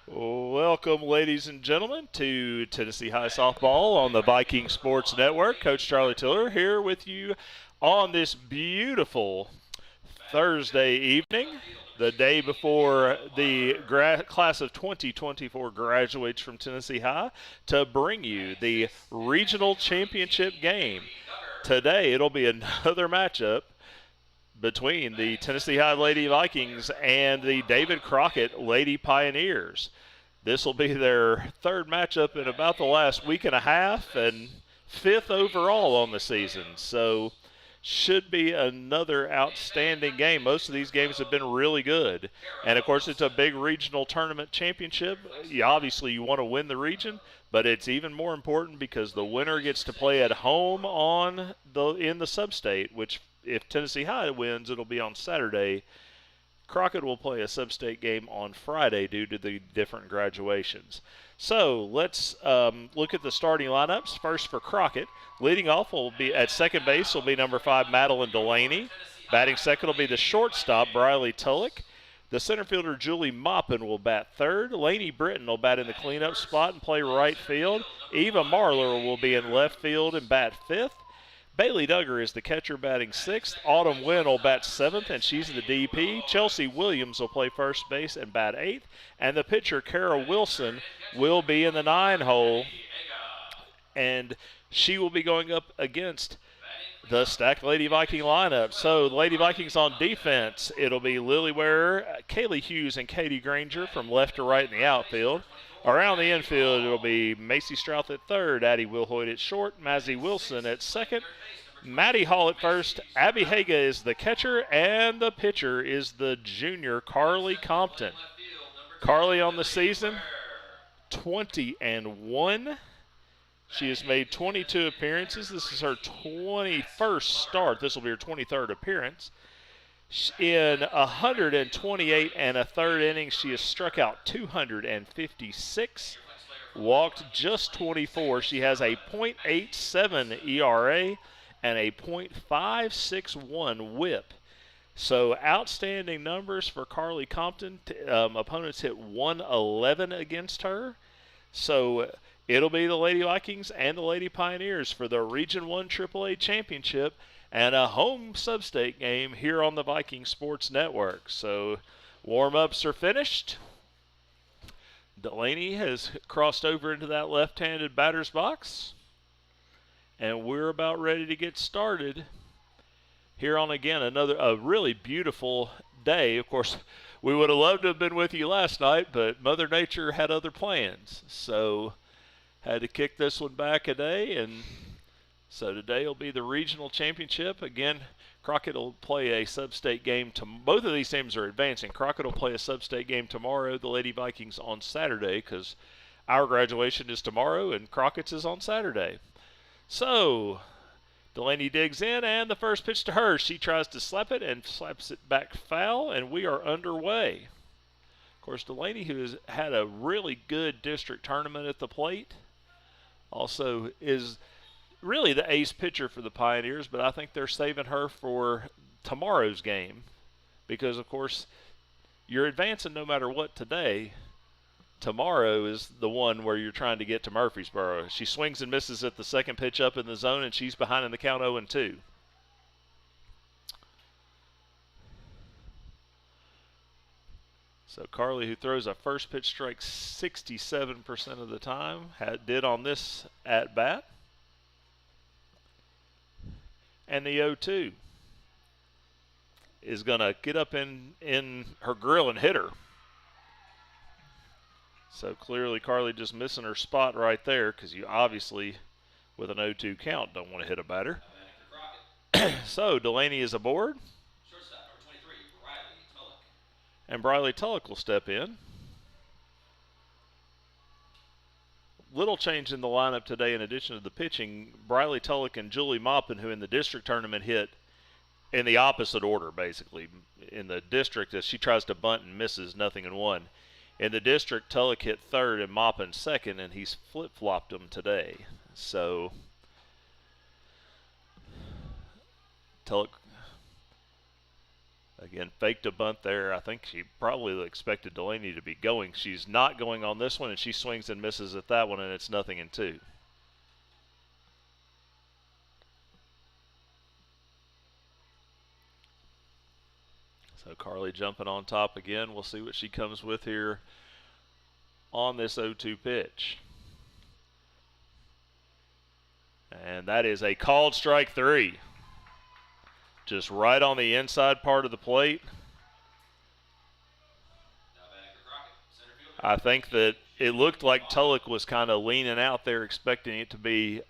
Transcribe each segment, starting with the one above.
Welcome, ladies and gentlemen, to Tennessee High Softball on the Viking Sports Network. Coach Charlie Tiller here with you on this beautiful Thursday evening, the day before the class of 2024 graduates from Tennessee High, to bring you the regional championship game. Today, it'll be another matchup between the Tennessee High Lady Vikings and the David Crockett Lady Pioneers. This will be their third matchup in about the last week and a half and fifth overall on the season. So should be another outstanding game. Most of these games have been really good. And, of course, it's a big regional tournament championship. Obviously, you want to win the region, but it's even more important because the winner gets to play at home in the sub-state, which if Tennessee High wins, it'll be on Saturday. Crockett will play a sub-state game on Friday due to the different graduations. So let's look at the starting lineups. First for Crockett, leading off will be at second base will be number 5, Madeline Delaney. Batting second will be the shortstop, Briley Tulloch. The center fielder, Julie Maupin, will bat third. Lainey Britton will bat in the cleanup spot and play right field. Eva Marler will be in left field and bat fifth. Bailey Duggar is the catcher batting sixth. Autumn Wynn will bat seventh, and she's the DP. Chelsea Williams will play first base and bat eighth. And the pitcher, Kara Wilson, will be in the 9-hole, and she will be going up against the stacked Lady Viking lineup. So the Lady Vikings on defense, it'll be Lily Ware, Kaylee Hughes, and Katie Granger from left to right in the outfield. Around the infield, it'll be Macy Strouth at third, Addie Wilhoit at short, Mazzy Wilson at second, Maddie Hall at first, Abby Haga is the catcher, and the pitcher is the junior Carly Compton. Carly on the season, 20-1. She has made 22 appearances. This is her 21st start. This will be her 23rd appearance. In 128 and a third innings, she has struck out 256, walked just 24. She has a .87 ERA and a .561 WHIP. So outstanding numbers for Carly Compton. Opponents hit 111 against her. So it'll be the Lady Vikings and the Lady Pioneers for the Region 1 AAA Championship and a home sub-state game here on the Viking Sports Network. So warm-ups are finished. Delaney has crossed over into that left-handed batter's box, and we're about ready to get started here on, again, a really beautiful day. Of course, we would have loved to have been with you last night, but Mother Nature had other plans. So had to kick this one back a day, and so today will be the regional championship. Again, Crockett will play a sub-state game. Both of these teams are advancing. Crockett will play a sub-state game tomorrow, the Lady Vikings on Saturday, because our graduation is tomorrow and Crockett's is on Saturday. So Delaney digs in, and the first pitch to her. She tries to slap it and slaps it back foul, and we are underway. Of course, Delaney, who has had a really good district tournament at the plate, also is really the ace pitcher for the Pioneers, but I think they're saving her for tomorrow's game because, of course, you're advancing no matter what today. Tomorrow is the one where you're trying to get to Murfreesboro. She swings and misses at the second pitch up in the zone, and she's behind in the count 0-2. So Carly, who throws a first pitch strike 67% of the time, did on this at-bat. And the 0-2 is going to get up in her grill and hit her. So clearly Carly just missing her spot right there because you obviously, with an 0-2 count, don't want to hit a batter. So Delaney is aboard. Shortstop, number 23, Briley Tulloch. And Briley Tulloch will step in. Little change in the lineup today in addition to the pitching. Briley Tulloch and Julie Maupin, who in the district tournament hit in the opposite order, basically. In the district, as she tries to bunt and misses, 0-1. In the district, Tulloch hit third and Maupin second, and he's flip-flopped them today. So Tulloch Again, faked a bunt there. I think she probably expected Delaney to be going. She's not going on this one, and she swings and misses at that one, and it's 0-2. So Carly jumping on top again. We'll see what she comes with here on this 0-2 pitch. And that is a called strike 3. Just right on the inside part of the plate. I think that it looked like Tulloch was kind of leaning out there expecting it to be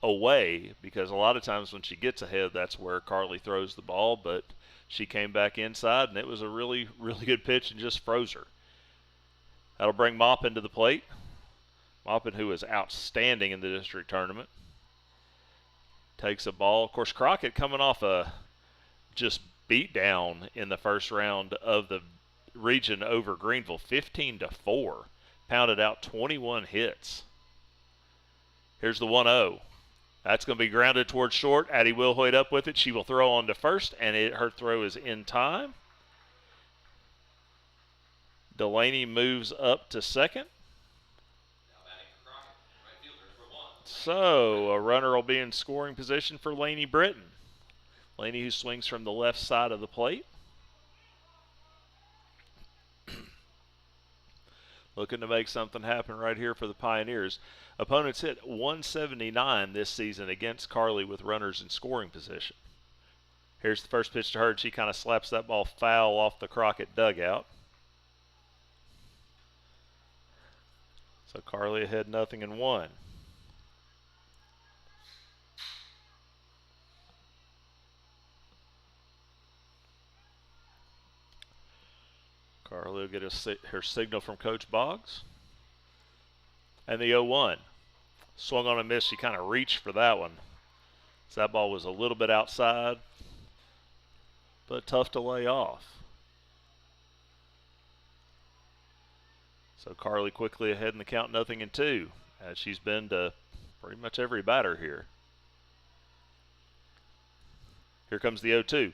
away, because a lot of times when she gets ahead, that's where Carly throws the ball, but she came back inside, and it was a really, really good pitch and just froze her. That'll bring Maupin to the plate. Maupin, who is outstanding in the district tournament, takes a ball. Of course, Crockett coming off a just beat down in the first round of the region over Greenville, 15-4. Pounded out 21 hits. Here's the 1-0. That's going to be grounded towards short. Addie Wilhoit up with it. She will throw on to first, and her throw is in time. Delaney moves up to second. So a runner will be in scoring position for Laney Britton. Laney, who swings from the left side of the plate. Looking to make something happen right here for the Pioneers. Opponents hit 179 this season against Carly with runners in scoring position. Here's the first pitch to her, and she kind of slaps that ball foul off the Crockett dugout. So Carly ahead 0-1. Carly will get her signal from Coach Boggs. And the 0-1. Swung on a miss. She kind of reached for that one. So that ball was a little bit outside, but tough to lay off. So Carly quickly ahead in the count, 0-2, as she's been to pretty much every batter here. Here comes the 0-2.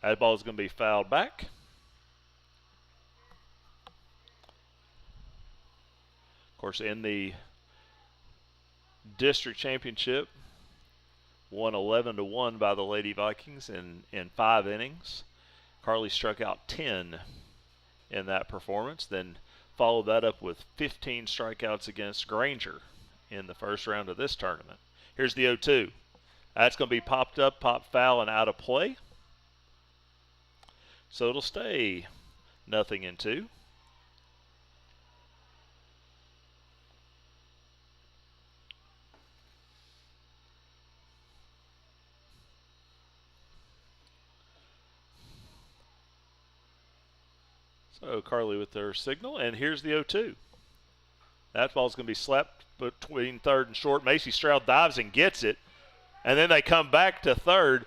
That ball is going to be fouled back. Of course, in the district championship, won 11-1 by the Lady Vikings in 5 innings. Carly struck out 10 in that performance, then followed that up with 15 strikeouts against Granger in the first round of this tournament. Here's the 0-2. That's going to be popped up, popped foul, and out of play. So it'll stay 0-2. So Carly with their signal, and here's the 0-2. That ball's going to be slapped between third and short. Macy Stroud dives and gets it, and then they come back to third.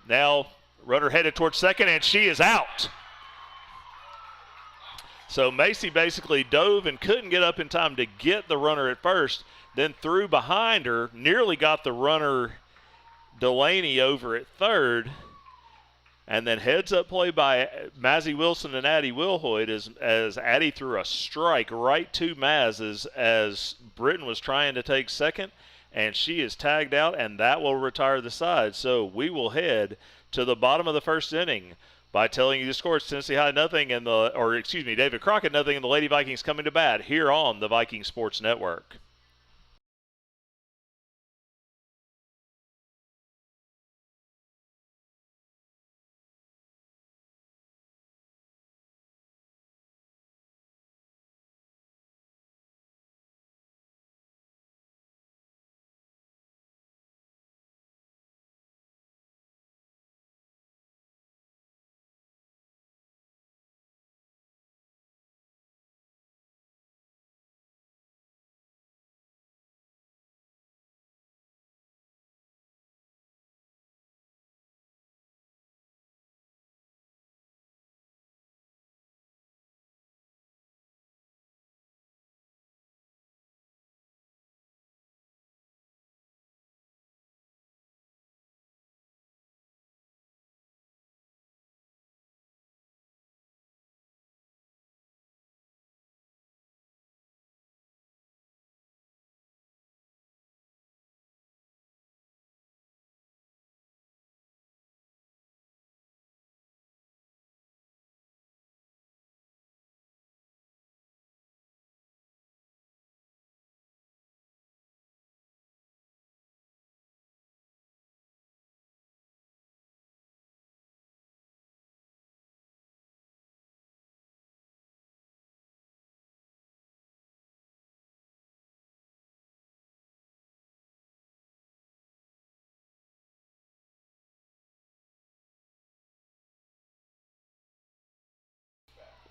Now runner headed towards second, and she is out. So Macy basically dove and couldn't get up in time to get the runner at first, then threw behind her, nearly got the runner Delaney over at third, and then heads-up play by Mazzy Wilson and Addie Wilhoit as Addie threw a strike right to Maz as Britton was trying to take second, and she is tagged out, and that will retire the side. So we will head to the bottom of the first inning by telling you the score. It's Tennessee High 0 and David Crockett 0, and the Lady Vikings coming to bat here on the Viking Sports Network.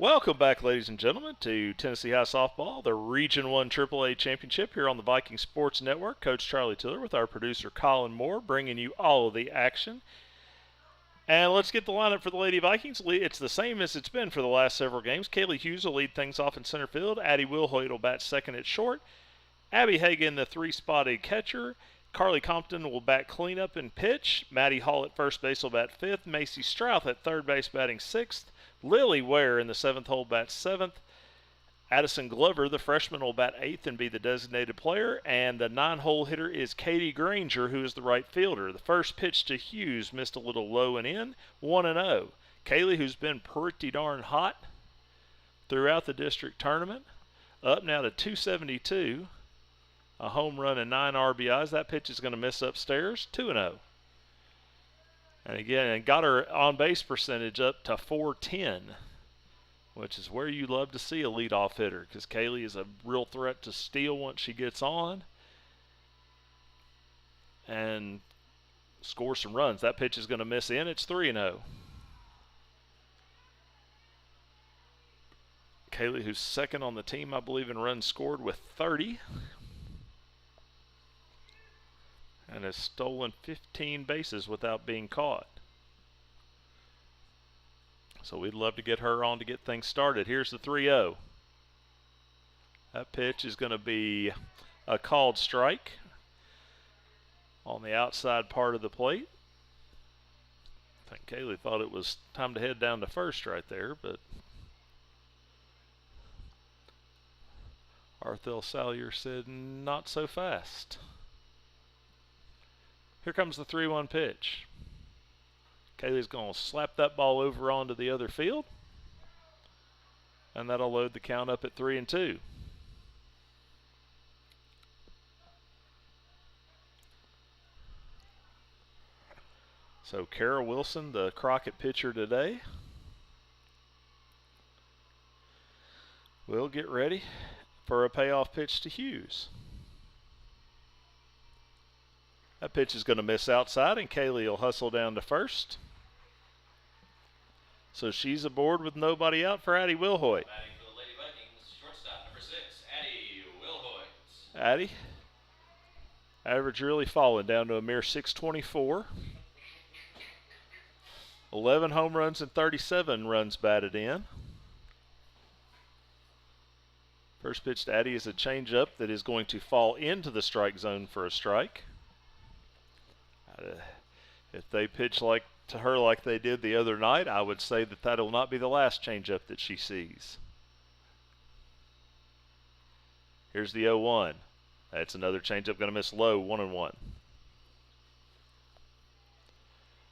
Welcome back, ladies and gentlemen, to Tennessee High Softball, the Region 1 AAA Championship here on the Viking Sports Network. Coach Charlie Tiller with our producer Colin Moore bringing you all of the action. And let's get the lineup for the Lady Vikings. It's the same as it's been for the last several games. Kaylee Hughes will lead things off in center field. Addie Wilhoit will bat second at short. Abby Hagan, the three-spotted catcher. Carly Compton will bat cleanup and pitch. Maddie Hall at first base will bat fifth. Macy Strouth at third base batting sixth. Lily Ware in the seventh hole bats seventh. Addison Glover, the freshman, will bat eighth and be the designated player. And the nine-hole hitter is Katie Granger, who is the right fielder. The first pitch to Hughes missed a little low and in, 1-0. Kaylee, who's been pretty darn hot throughout the district tournament, up now to 272. A home run and 9 RBIs. That pitch is going to miss upstairs, 2-0. And again, got her on-base percentage up to 410, which is where you love to see a leadoff hitter, because Kaylee is a real threat to steal once she gets on and score some runs. That pitch is going to miss in. It's 3-0. Kaylee, who's second on the team, I believe, in runs scored with 30. And has stolen 15 bases without being caught. So we'd love to get her on to get things started. Here's the 3-0. That pitch is going to be a called strike on the outside part of the plate. I think Kaylee thought it was time to head down to first right there, but Arthel Salyer said not so fast. Here comes the 3-1 pitch. Kaylee's going to slap that ball over onto the other field, and that'll load the count up at 3-2. So Kara Wilson, the Crockett pitcher today, will get ready for a payoff pitch to Hughes. That pitch is going to miss outside, and Kaylee will hustle down to first. So she's aboard with nobody out for Addie Wilhoit. Batting for the Lady Vikings, shortstop number 6, Addie Wilhoit. Addie, average really falling down to a mere 624. 11 home runs and 37 runs batted in. First pitch to Addie is a changeup that is going to fall into the strike zone for a strike. If they pitch to her like they did the other night, I would say that that'll not be the last changeup that she sees. Here's the 0-1. That's another changeup going to miss low, 1-1.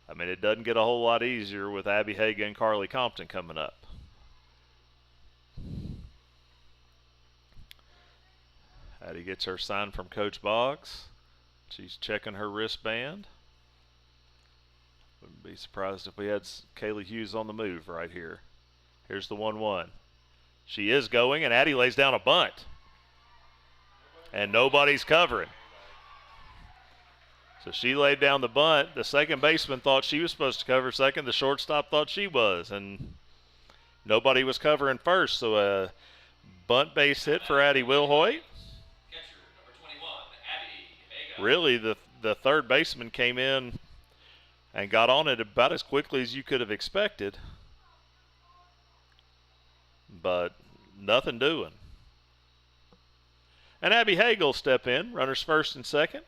I mean, it doesn't get a whole lot easier with Abby Hagan and Carly Compton coming up. Addie gets her sign from Coach Boggs. She's checking her wristband. Wouldn't be surprised if we had Kaylee Hughes on the move right here. Here's the 1-1. She is going, and Addie lays down a bunt. And nobody's covering. So she laid down the bunt. The second baseman thought she was supposed to cover second. The shortstop thought she was, and nobody was covering first. So a bunt base hit for Addie Wilhoit. Really, the third baseman came in and got on it about as quickly as you could have expected, but nothing doing. And Abby Hagel will step in, runners first and second.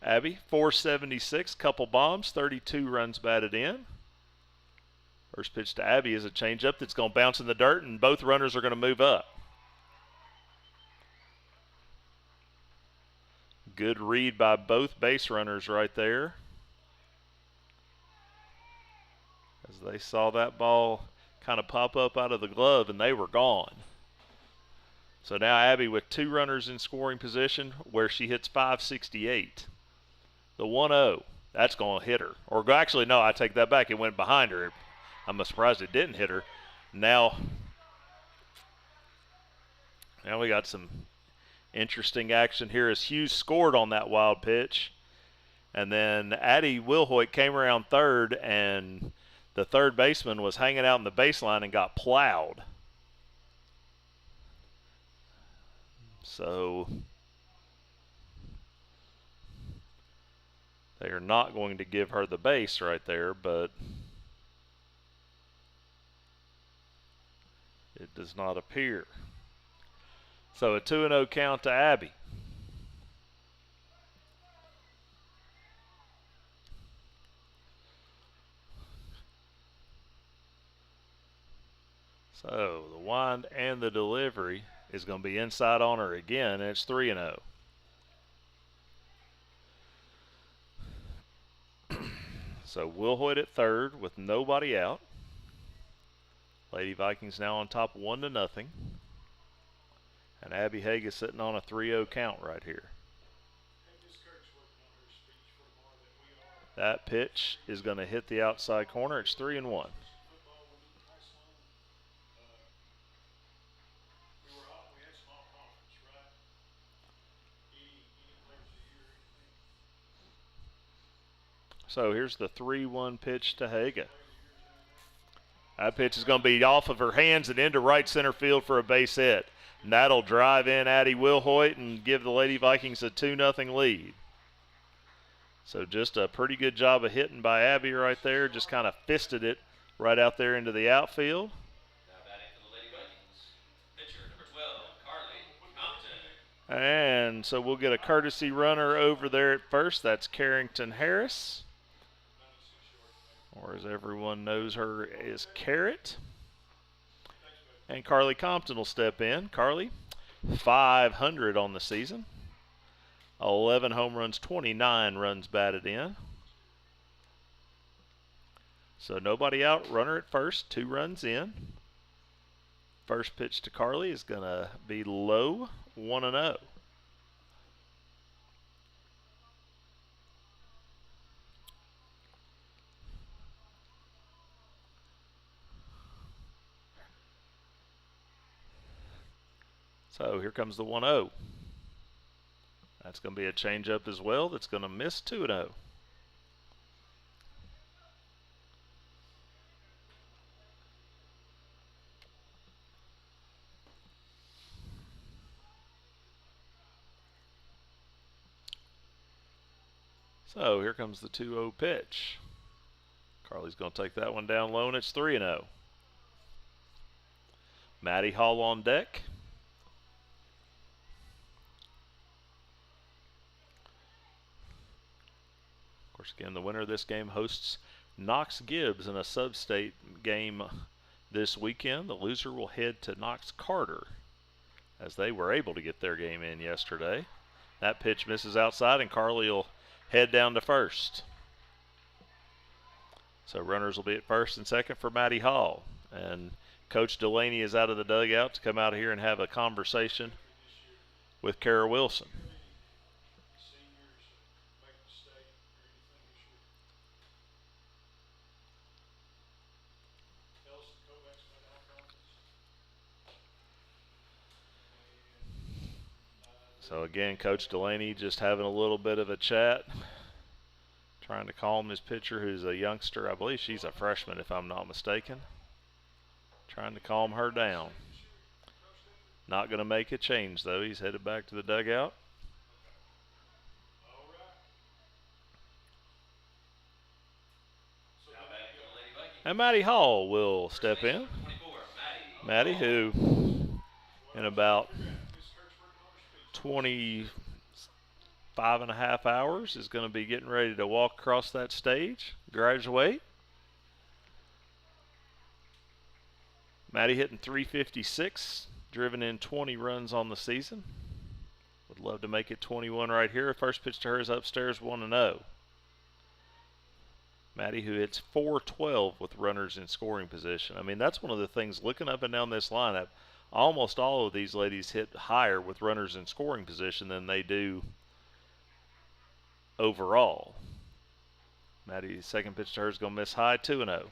Abby, 476, couple bombs, 32 runs batted in. First pitch to Abby is a changeup that's going to bounce in the dirt, and both runners are going to move up. Good read by both base runners right there, as they saw that ball kind of pop up out of the glove, and they were gone. So now Abby with 2 runners in scoring position, where she hits 568. The 1-0, that's going to hit her. Or actually, no, I take that back. It went behind her. I'm surprised it didn't hit her. Now we got some interesting action here as Hughes scored on that wild pitch. And then Addie Wilhoit came around third, and the third baseman was hanging out in the baseline and got plowed. So they are not going to give her the base right there, but it does not appear. So a 2-0 count to Abby. So the wind and the delivery is going to be inside on her again, and it's 3-0. So Wilhoit at third with nobody out. Lady Vikings now on top 1-0. And Abby Haig is sitting on a 3-0 count right here. That pitch is going to hit the outside corner. It's 3-1. So here's the 3-1 pitch to Haga. That pitch is going to be off of her hands and into right center field for a base hit. And that'll drive in Addie Wilhoit and give the Lady Vikings a 2-0 lead. So just a pretty good job of hitting by Abby right there. Just kind of fisted it right out there into the outfield. Now batting for the Lady Vikings, pitcher number 12, Carly Compton. And so we'll get a courtesy runner over there at first. That's Carrington Harris, or as everyone knows her is Carrot. And Carly Compton will step in. Carly, 500 on the season. 11 home runs, 29 runs batted in. So nobody out, runner at first, 2 runs in. First pitch to Carly is going to be low, 1-0. So here comes the 1-0. That's going to be a changeup as well. That's going to miss 2-0. So here comes the 2-0 pitch. Carly's going to take that one down low, and it's 3-0. Maddie Hall on deck. Of course, again, the winner of this game hosts Knox Gibbs in a sub-state game this weekend. The loser will head to Knox Carter, as they were able to get their game in yesterday. That pitch misses outside, and Carly will head down to first. So runners will be at first and second for Maddie Hall. And Coach Delaney is out of the dugout to come out here and have a conversation with Kara Wilson. So again, Coach Delaney just having a little bit of a chat, trying to calm his pitcher, who's a youngster. I believe she's a freshman, if I'm not mistaken. Trying to calm her down. Not going to make a change, though. He's headed back to the dugout. And Maddie Hall will step in. Maddie, who in about 25.5 hours is going to be getting ready to walk across that stage, graduate. Maddie hitting .356, driven in 20 runs on the season. Would love to make it 21 right here. First pitch to her is upstairs, 1-0. Maddie, who hits .412 with runners in scoring position. I mean, that's one of the things looking up and down this lineup. Almost all of these ladies hit higher with runners in scoring position than they do overall. Maddie's second pitch to her is going to miss high, 2-0.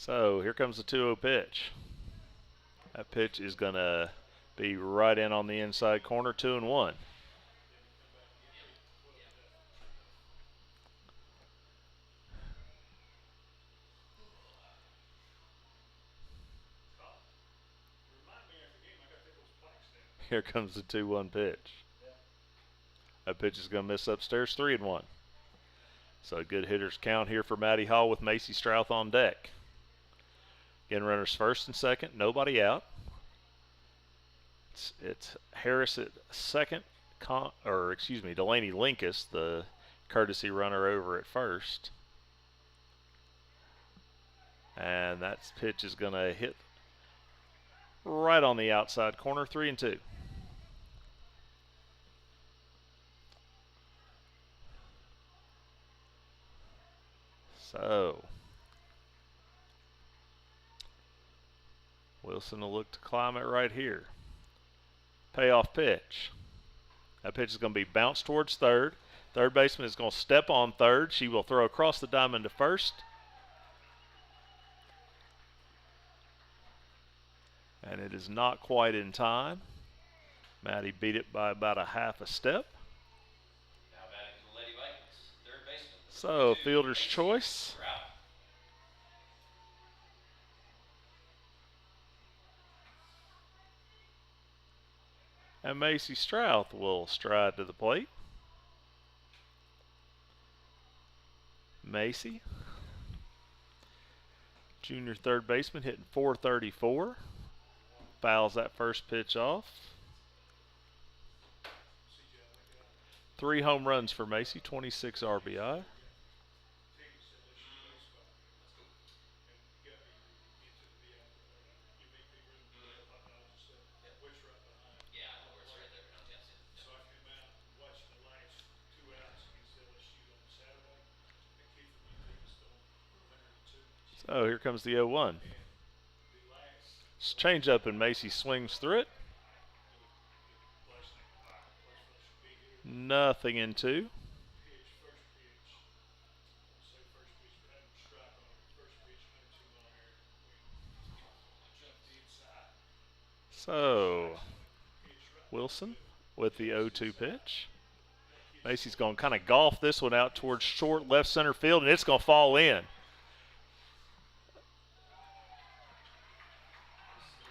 So here comes the 2-0 pitch. That pitch is going to be right in on the inside corner, 2-1. Here comes the 2-1 pitch. That pitch is going to miss upstairs, 3-1. So a good hitter's count here for Maddie Hall with Macy Strouth on deck. Again, runners first and second, nobody out. It's Harris at second, Delaney Linkus, the courtesy runner, over at first. And that pitch is going to hit right on the outside corner, 3-2. So Wilson will look to climb it right here. Payoff pitch. That pitch is going to be bounced towards third. Third baseman is going to step on third. She will throw across the diamond to first. And it is not quite in time. Maddie beat it by about a half a step. Now batting for the Lady Vikings, third baseman. So fielder's choice. And Macy Strouth will stride to the plate. Macy, junior third baseman, hitting .434. Fouls that first pitch off. 3 home runs for Macy, 26 RBI. So here comes the 0-1. Change up and Macy swings through it. Nothing in 2. So Wilson with the 0-2 pitch. Macy's going to kind of golf this one out towards short left center field, and it's going to fall in.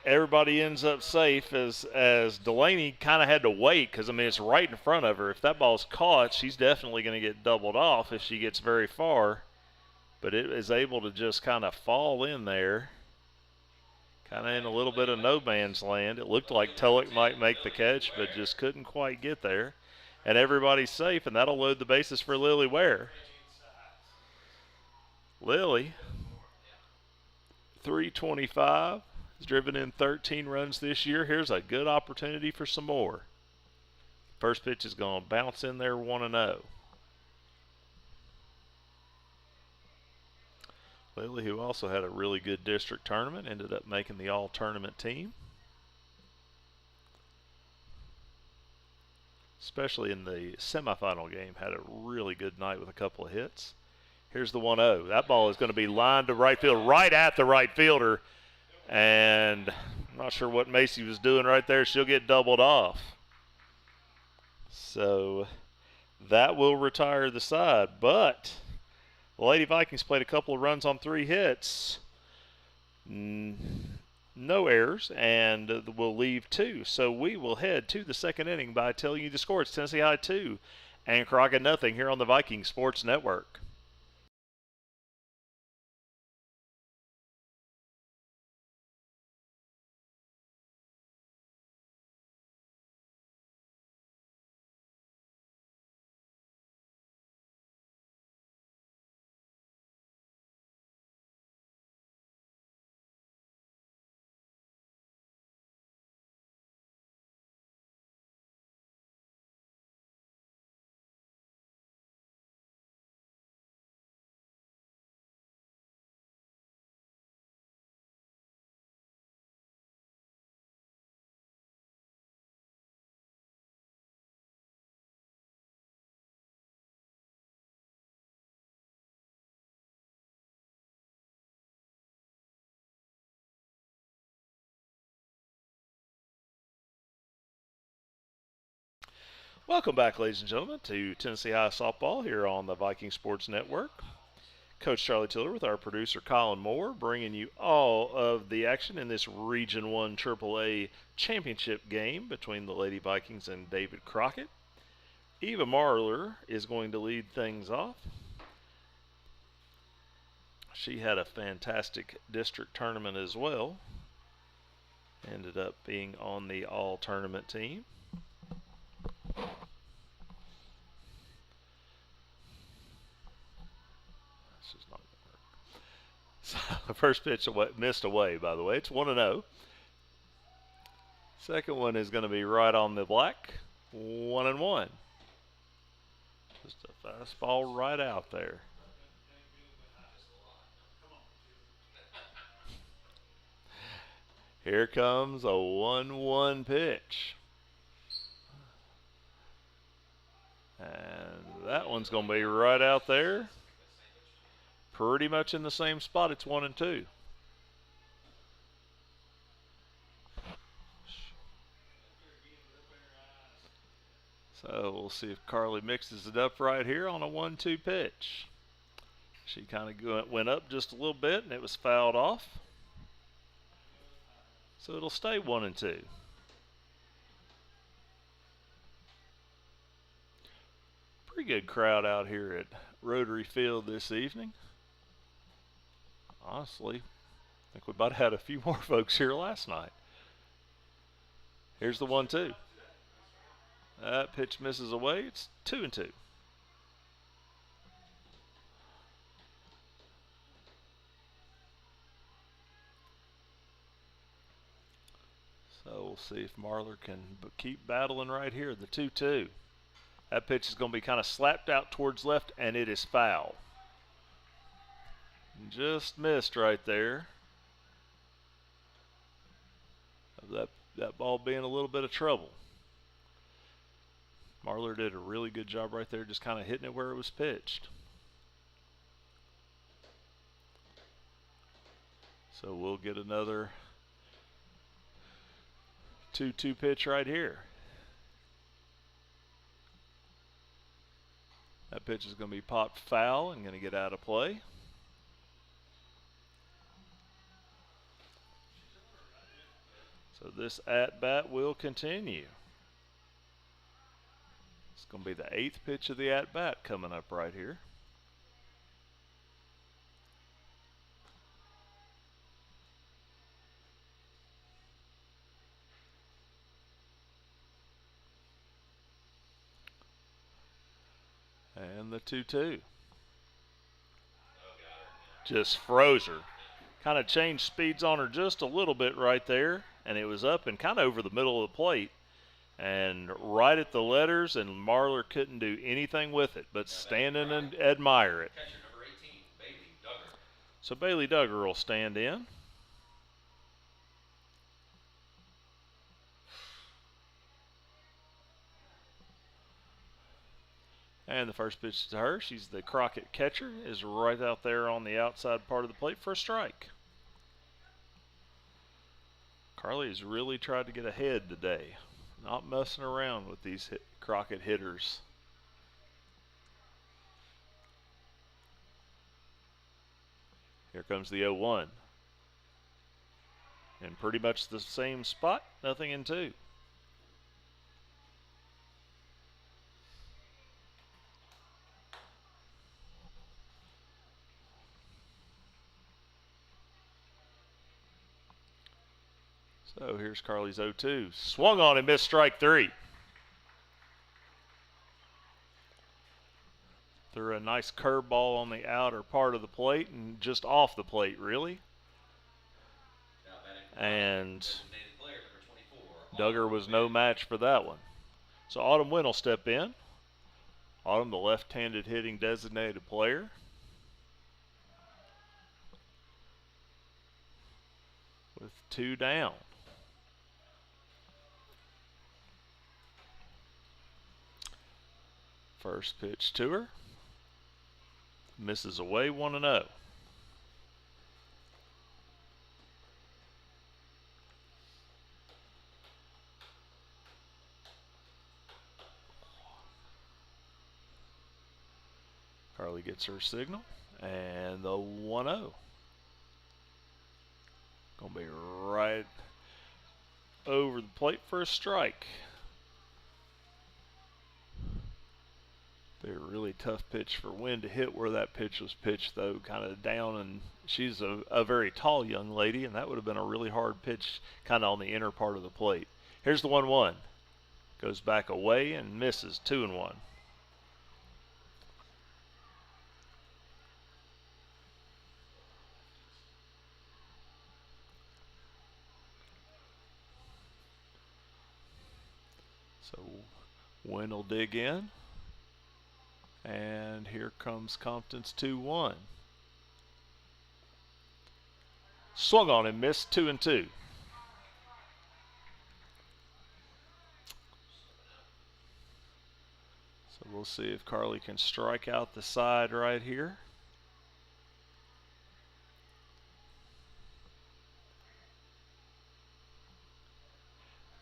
Everybody ends up safe as Delaney kind of had to wait because, I mean, it's right in front of her. If that ball's caught, she's definitely going to get doubled off if she gets very far. But it is able to just kind of fall in there, kind of in a little bit of no man's land. It looked like Tulloch might make the catch, but just couldn't quite get there. And everybody's safe, and that'll load the bases for Lily Ware. Lily, 325. Driven in 13 runs this year. Here's a good opportunity for some more. First pitch is going to bounce in there, 1-0. Lily, who also had a really good district tournament, ended up making the all-tournament team. Especially in the semifinal game, had a really good night with a couple of hits. Here's the 1-0. That ball is going to be lined to right field, right at the right fielder. And I'm not sure what Macy was doing right there. She'll get doubled off. So that will retire the side. But the Lady Vikings played a couple of runs on 3 hits. No errors, and will leave 2. So we will head to the second inning by telling you the score. It's Tennessee High 2 and Crockett nothing here on the Viking Sports Network. Welcome back, ladies and gentlemen, to Tennessee High Softball here on the Viking Sports Network. Coach Charlie Tiller with our producer Colin Moore bringing you all of the action in this Region 1 AAA championship game between the Lady Vikings and David Crockett. Eva Marler is going to lead things off. She had a fantastic district tournament as well. Ended up being on the all-tournament team. This is not going to work. So the first pitch missed away, by the way. It's 1-0. Second one is going to be right on the black. 1-1. Just a fastball right out there. Here comes a 1-1 pitch. And that one's going to be right out there. Pretty much in the same spot. It's 1-2. So we'll see if Carly mixes it up right here on a 1-2 pitch. She kind of went up just a little bit and it was fouled off. So it'll stay 1-2. Pretty good crowd out here at Rotary Field this evening. Honestly, I think we might have had a few more folks here last night. Here's the 1-2. That pitch misses away. It's 2-2. So we'll see if Marler can keep battling right here. The 2-2. That pitch is going to be kind of slapped out towards left, and it is foul. Just missed right there. That ball being a little bit of trouble. Marler did a really good job right there, just kind of hitting it where it was pitched. So we'll get another 2-2 pitch right here. That pitch is going to be popped foul and going to get out of play. So this at-bat will continue. It's going to be the 8th pitch of the at-bat coming up right here. And the 2-2. Just froze her. Kind of changed speeds on her just a little bit right there. And it was up and kind of over the middle of the plate. And right at the letters, and Marler couldn't do anything with it but stand in and admire it. So Bailey Duggar will stand in. And the first pitch to her, she's the Crockett catcher, is right out there on the outside part of the plate for a strike. Carly has really tried to get ahead today. Not messing around with these Crockett hitters. Here comes the 0-1. And pretty much the same spot, nothing in 2. So here's Carly's 0-2. Swung on and missed strike 3. Threw a nice curveball on the outer part of the plate and just off the plate, really. And Duggar was no match for that one. So Autumn Wynn will step in. Autumn, the left-handed hitting designated player. With 2 down. First pitch to her. Misses away, 1-0. Carly gets her signal, and the 1-0. Going to be right over the plate for a strike. Be a really tough pitch for Wynn to hit where that pitch was pitched, though, kind of down, and she's a very tall young lady, and that would have been a really hard pitch kind of on the inner part of the plate. Here's the 1-1. Goes back away and misses, 2-1. So Wynn will dig in. And here comes Compton's 2-1. Swung on and missed, 2-2. So we'll see if Carly can strike out the side right here.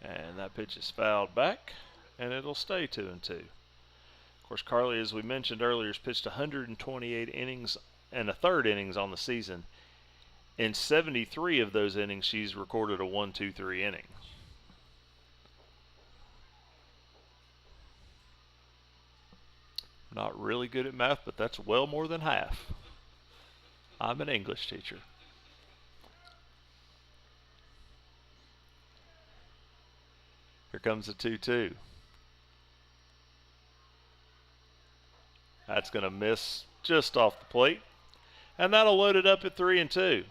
And that pitch is fouled back, and it'll stay 2-2. Of course, Carly, as we mentioned earlier, has pitched 128 innings and a third innings on the season. In 73 of those innings, she's recorded a 1-2-3 inning. Not really good at math, but that's well more than half. I'm an English teacher. Here comes the 2-2. That's going to miss just off the plate. And that'll load it up at 3-2.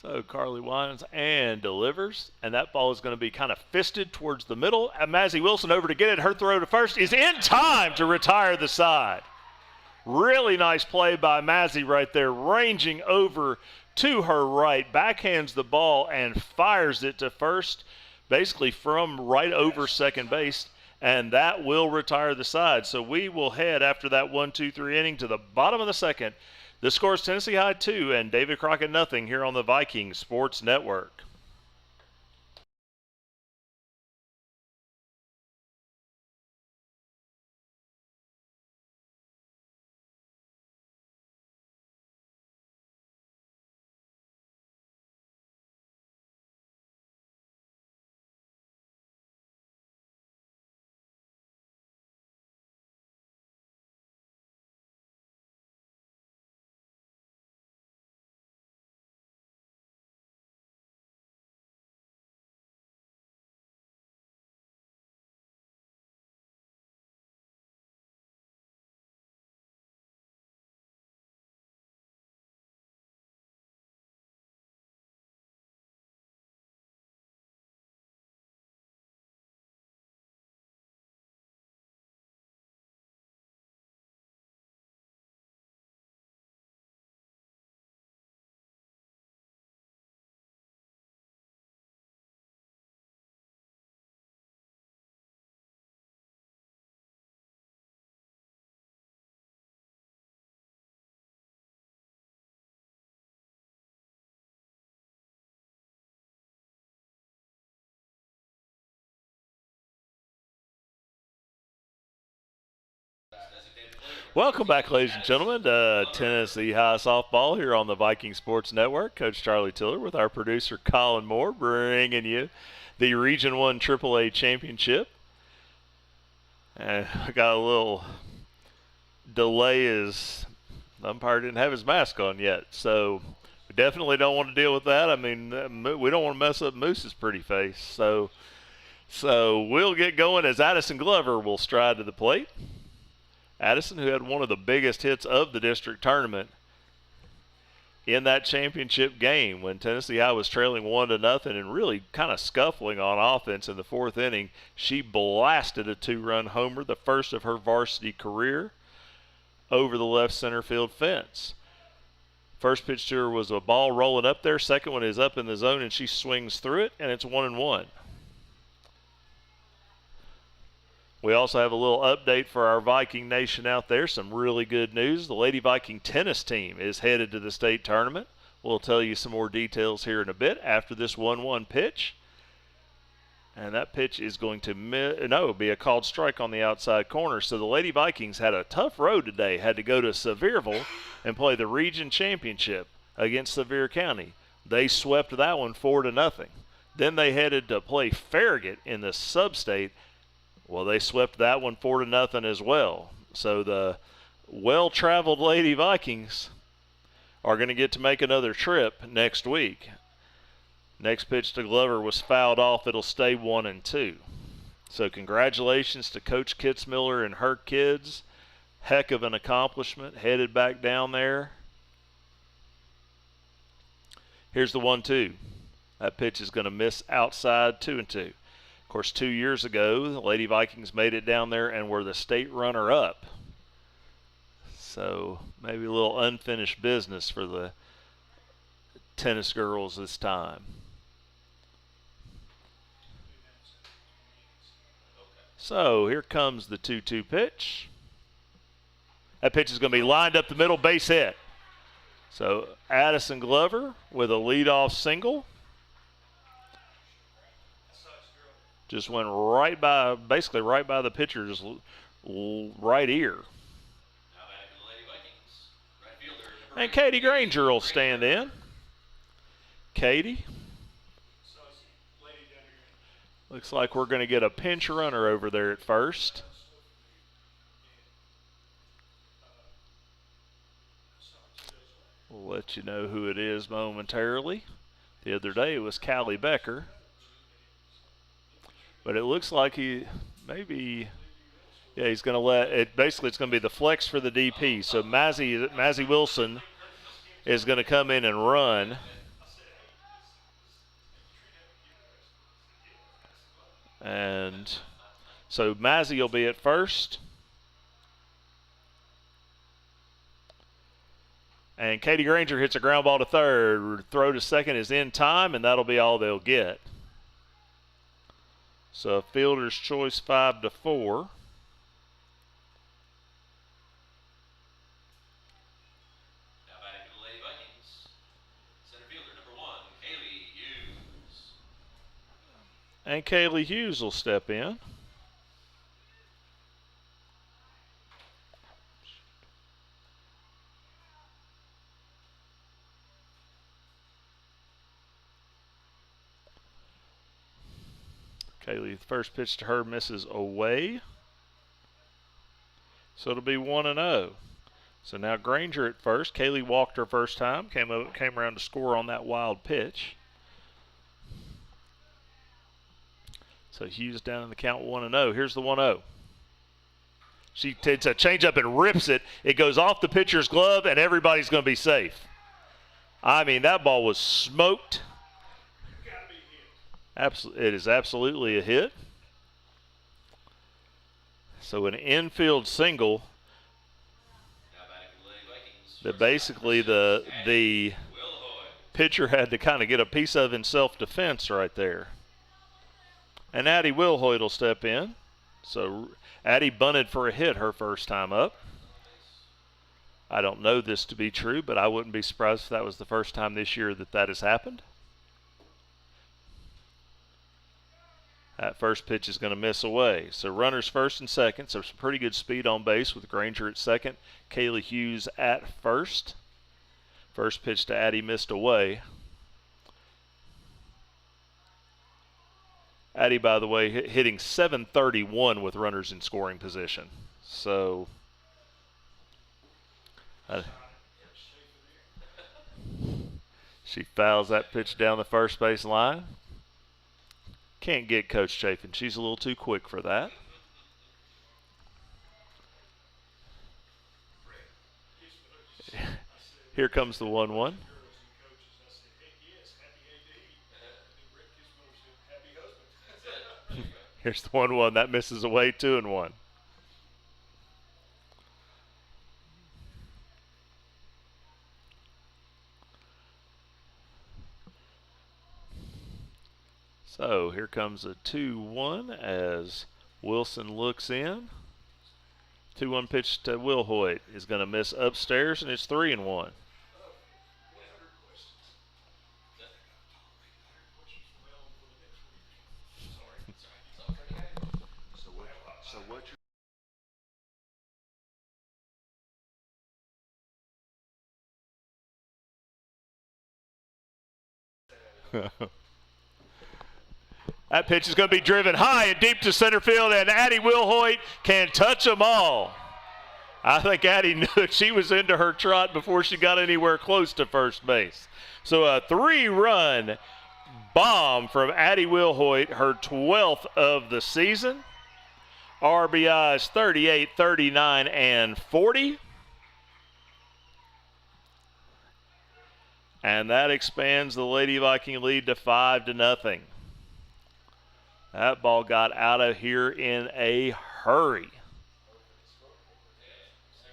So Carly winds and delivers, and that ball is going to be kind of fisted towards the middle. And Mazzie Wilson over to get it. Her throw to first is in time to retire the side. Really nice play by Mazzie right there, ranging over to her right, backhands the ball and fires it to first, basically from right over second base, and that will retire the side. So we will head after that 1-2-3 inning to the bottom of the second. The score is Tennessee High 2 and David Crockett nothing here on the Viking Sports Network. Welcome back, ladies and gentlemen, to Tennessee High Softball here on the Viking Sports Network. Coach Charlie Tiller with our producer Colin Moore bringing you the Region 1 AAA Championship. And I got a little delay as the umpire didn't have his mask on yet. So we definitely don't want to deal with that. I mean, we don't want to mess up Moose's pretty face. So we'll get going as Addison Glover will stride to the plate. Addison, who had one of the biggest hits of the district tournament in that championship game when Tennessee High was trailing 1-0 and really kind of scuffling on offense in the fourth inning, she blasted a two-run homer, the first of her varsity career, over the left center field fence. First pitch to her was a ball rolling up there. Second one is up in the zone, and she swings through it, and it's 1-1. We also have a little update for our Viking Nation out there. Some really good news. The Lady Viking tennis team is headed to the state tournament. We'll tell you some more details here in a bit after this 1-1 pitch. And that pitch is going to be a called strike on the outside corner. So the Lady Vikings had a tough road today. Had to go to Sevierville and play the region championship against Sevier County. They swept that one 4-0. Then they headed to play Farragut in the sub-state. Well, they swept that one 4-0 as well. So the well-traveled Lady Vikings are going to get to make another trip next week. Next pitch to Glover was fouled off. It'll stay 1-2. So congratulations to Coach Kitzmiller and her kids. Heck of an accomplishment. Headed back down there. Here's the 1-2. That pitch is going to miss outside 2-2. Of course, 2 years ago, the Lady Vikings made it down there and were the state runner-up. So maybe a little unfinished business for the tennis girls this time. So here comes the 2-2 pitch. That pitch is going to be lined up the middle, base hit. So Addison Glover with a leadoff single. Just went right by, basically right by the pitcher's right ear. And Katie Granger will stand in. Katie. Looks like we're going to get a pinch runner over there at first. We'll let you know who it is momentarily. The other day it was Callie Becker. But it looks like he's going to let it. Basically, it's going to be the flex for the DP. So Mazzy Wilson is going to come in and run. And so Mazzy will be at first. And Katie Granger hits a ground ball to third. Throw to second is in time, and that'll be all they'll get. So fielder's choice 5-4. Now batting for the Lady Vikings, center fielder number 1, Kaylee Hughes. And Kaylee Hughes will step in. Kaylee, the first pitch to her misses away. So it'll be 1-0. So now Granger at first. Kaylee walked her first time, came around to score on that wild pitch. So Hughes down in the count 1-0. Here's the 1-0. She takes a changeup and rips it. It goes off the pitcher's glove, and everybody's going to be safe. I mean, that ball was smoked. It is absolutely a hit. So an infield single that basically the pitcher had to kind of get a piece of in self-defense right there. And Addie Wilhoit will step in. So Addie bunted for a hit her first time up. I don't know this to be true, but I wouldn't be surprised if that was the first time this year that has happened. That first pitch is going to miss away. So runners first and second. So some pretty good speed on base with Granger at second. Kaylee Hughes at first. First pitch to Addie missed away. Addie, by the way, hitting .731 with runners in scoring position. So she fouls that pitch down the first base line. Can't get Coach Chafin. She's a little too quick for that. Here comes the 1-1. Here's the 1-1. That misses away, 2-1. So here comes a 2-1 as Wilson looks in. 2-1 pitch to Will Hoyt is going to miss upstairs, and it's 3-1. So what That pitch is going to be driven high and deep to center field, and Addie Will Hoyt can touch them all. I think Addie knew she was into her trot before she got anywhere close to first base. So a 3-run bomb from Addie Will Hoyt, her 12th of the season. RBIs 38, 39, and 40. And that expands the Lady Viking lead to 5-0. That ball got out of here in a hurry.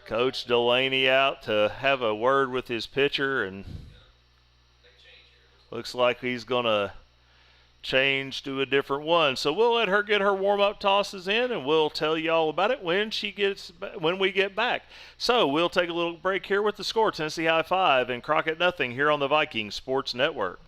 Coach Delaney out to have a word with his pitcher, and looks like he's going to change to a different one. So we'll let her get her warm-up tosses in, and we'll tell you all about it when we get back. So we'll take a little break here with the score. Tennessee High 5 and Crockett nothing here on the Viking Sports Network.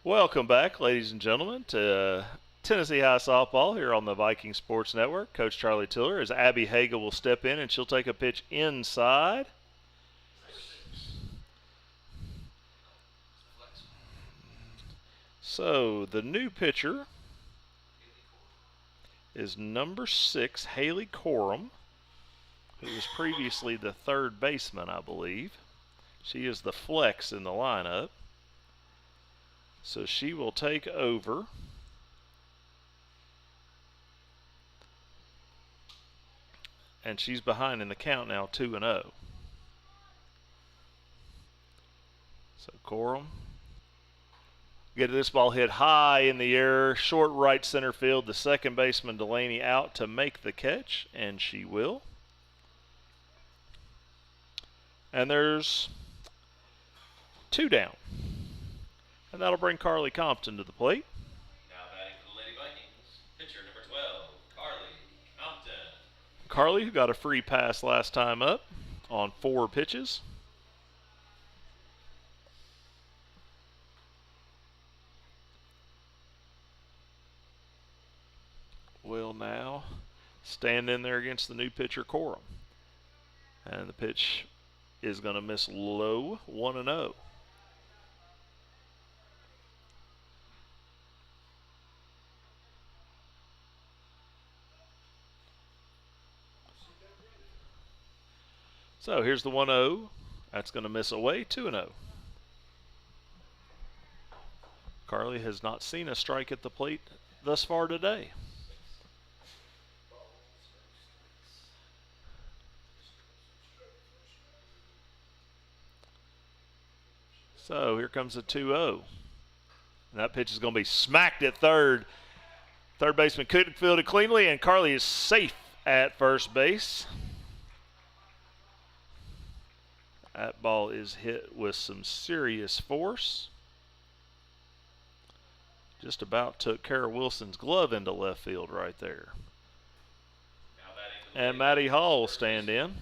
Welcome back, ladies and gentlemen, to Tennessee High Softball here on the Viking Sports Network. Coach Charlie Tiller, as Abby Hagel will step in, and she'll take a pitch inside. So the new pitcher is number 6, Haley Corum, who was previously the third baseman, I believe. She is the flex in the lineup. So she will take over. And she's behind in the count now, 2-0. So Corum. Get this ball hit high in the air, short right center field. The second baseman Delaney out to make the catch, and she will. And there's 2 down. And that'll bring Carly Compton to the plate. Now batting for the Lady Vikings, pitcher number 12, Carly Compton. Carly, who got a free pass last time up on 4 pitches. Will now stand in there against the new pitcher, Corum. And the pitch is going to miss low, 1-0. So here's the 1-0. That's going to miss away, 2-0. Carly has not seen a strike at the plate thus far today. So here comes a 2-0. And that pitch is going to be smacked at third. Third baseman couldn't field it cleanly, and Carly is safe at first base. That ball is hit with some serious force. Just about took Kara Wilson's glove into left field right there. And Maddie Hall will stand in.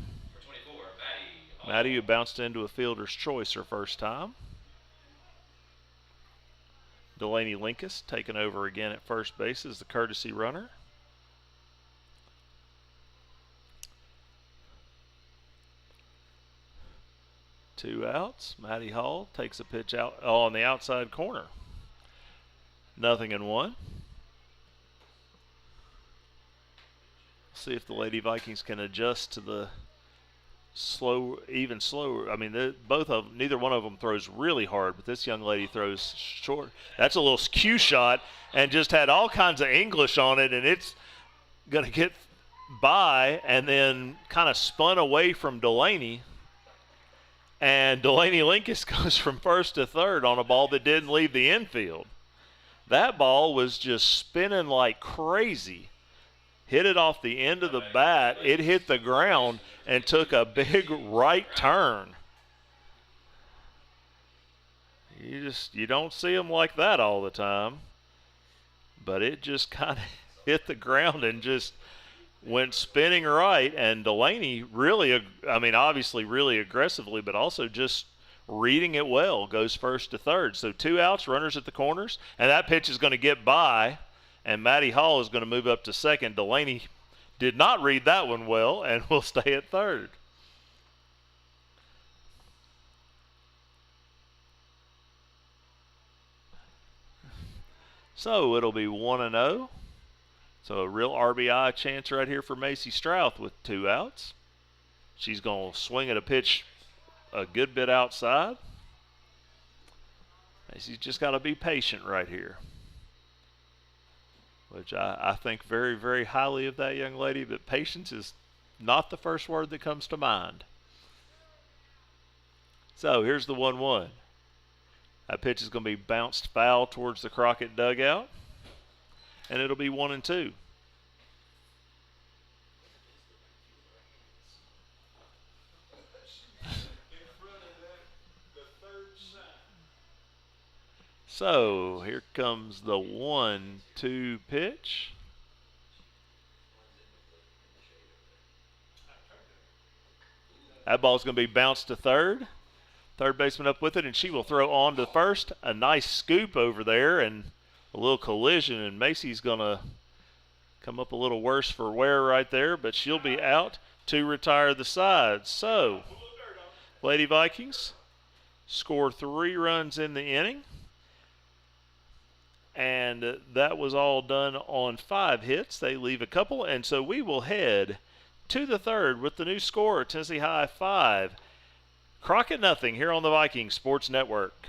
Maddie, who bounced into a fielder's choice her first time. Delaney Linkus taking over again at first base as the courtesy runner. Two outs. Maddie Hall takes a pitch out on the outside corner. 0-1. See if the Lady Vikings can adjust to the even slower. I mean, neither one of them throws really hard, but this young lady throws short. That's a little cue shot and just had all kinds of English on it, and it's going to get by and then kind of spun away from Delaney. And Delaney Linkus goes from first to third on a ball that didn't leave the infield. That ball was just spinning like crazy. Hit it off the end of the bat. It hit the ground and took a big right turn. You don't see them like that all the time. But it just kind of hit the ground and just went spinning right. And Delaney really, obviously really aggressively, but also just reading it well, goes first to third. So 2 outs, runners at the corners, and that pitch is going to get by, and Maddie Hall is going to move up to second. Delaney did not read that one well and will stay at third. So it'll be 1-0. So a real RBI chance right here for Macy Strouth with 2 outs. She's going to swing at a pitch a good bit outside. Macy's just got to be patient right here, which I think very, very highly of that young lady, but patience is not the first word that comes to mind. So here's the 1-1. That pitch is going to be bounced foul towards the Crockett dugout, and it'll be 1-2. So here comes the 1-2 pitch. That ball's going to be bounced to third. Third baseman up with it, and she will throw on to first. A nice scoop over there and a little collision, and Macy's going to come up a little worse for wear right there, but she'll be out to retire the side. So, Lady Vikings score 3 runs in the inning, and that was all done on 5 hits. They leave a couple, and so we will head to the third with the new score, Tennessee High 5, Crockett nothing, here on the Vikings Sports Network.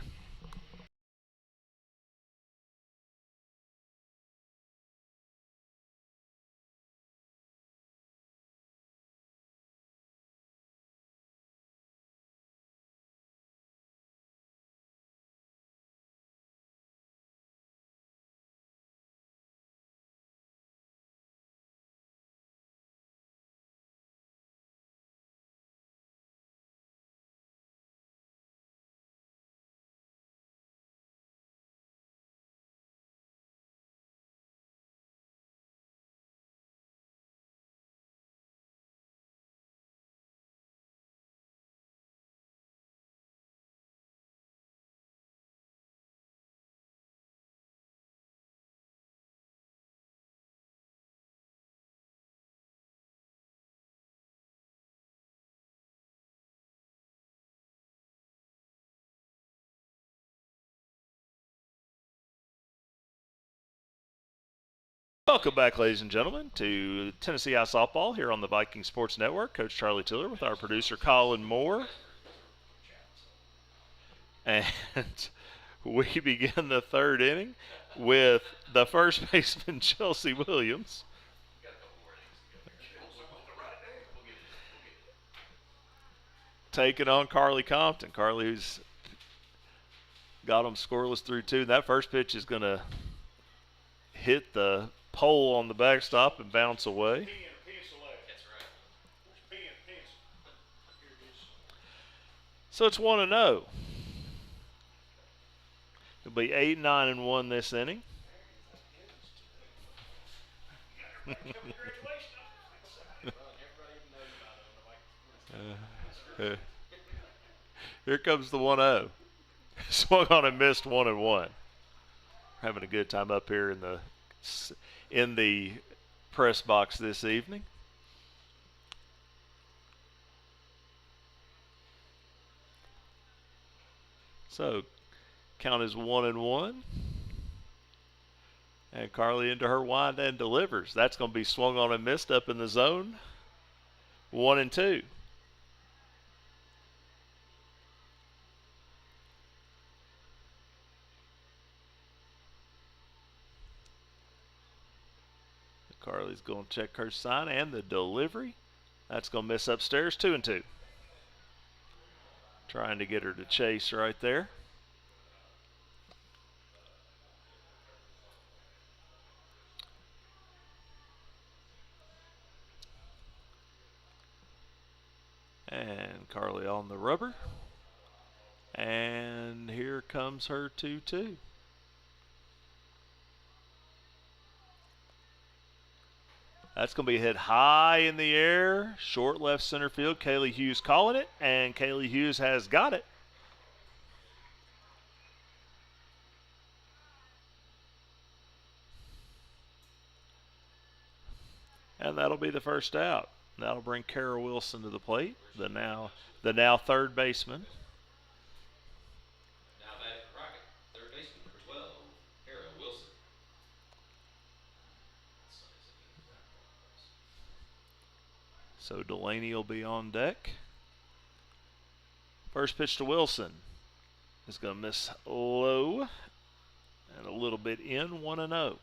Welcome back, ladies and gentlemen, to Tennessee High Softball here on the Viking Sports Network. Coach Charlie Tiller with our producer Colin Moore. And we begin the third inning with the first baseman, Chelsea Williams. Taking on Carly Compton. Carly's got them scoreless through 2. That first pitch is going to hit the pole on the backstop and bounce away. So it's 1-0. It'll be 8-9-1 this inning. Here comes the 1-0. Swung on and missed 1-1. Having a good time up here in the press box this evening. So count is 1-1. And Carly into her wind and delivers. That's going to be swung on and missed up in the zone. 1-2. Carly's going to check her sign and the delivery. That's going to miss upstairs. 2-2. Trying to get her to chase right there. And Carly on the rubber. And here comes her 2-2. That's going to be hit high in the air. Short left center field. Kaylee Hughes calling it. And Kaylee Hughes has got it. And that'll be the first out. That'll bring Kara Wilson to the plate, the now third baseman. Now batting for Crockett, third baseman, number 12, Kara Wilson. So Delaney will be on deck. First pitch to Wilson is going to miss low and a little bit in. 1-0.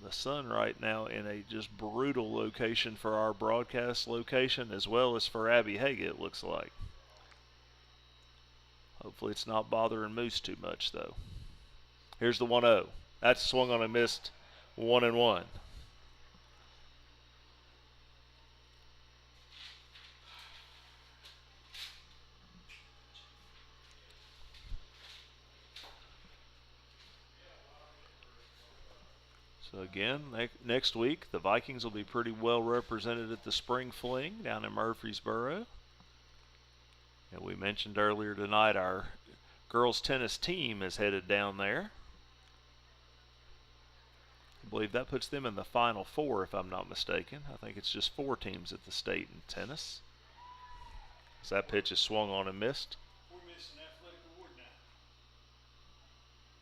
The sun right now in a just brutal location for our broadcast location, as well as for Abby Hague, it looks like. Hopefully it's not bothering Moose too much, though. Here's the 1-0. That's swung on and missed. 1-1. So again, next week, the Vikings will be pretty well represented at the Spring Fling down in Murfreesboro. And we mentioned earlier tonight our girls tennis team is headed down there. I believe that puts them in the Final Four, if I'm not mistaken. I think it's just 4 teams at the state in tennis. As that pitch is swung on and missed. We're missing athletic award now.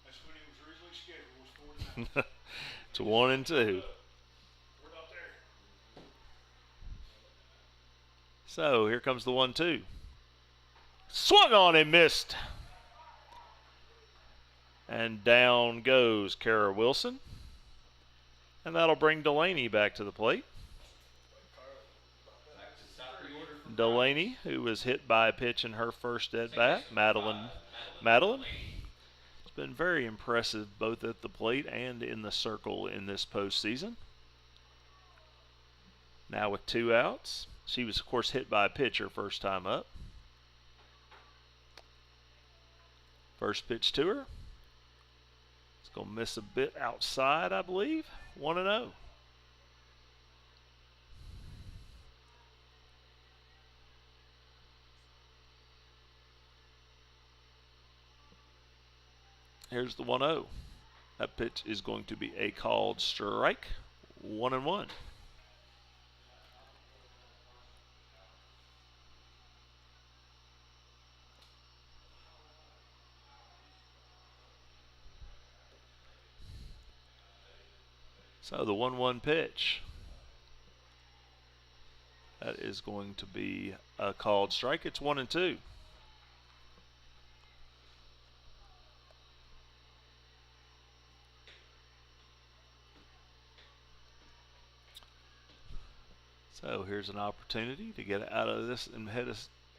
That's when it was originally scheduled, was 4-9. It's 1-2. We're not there. So here comes the 1-2. Swung on and missed. And down goes Kara Wilson. And that'll bring Delaney back to the plate. Delaney, who was hit by a pitch in her first at bat. Madeline. It's been very impressive both at the plate and in the circle in this postseason. Now with 2 outs. She was, of course, hit by a pitch her first time up. First pitch to her. It's going to miss a bit outside, I believe. 1-0. Here's the 1-0. That pitch is going to be a called strike. 1-1. So the 1-1 pitch. That is going to be a called strike. It's 1-2. So here's an opportunity to get out of this and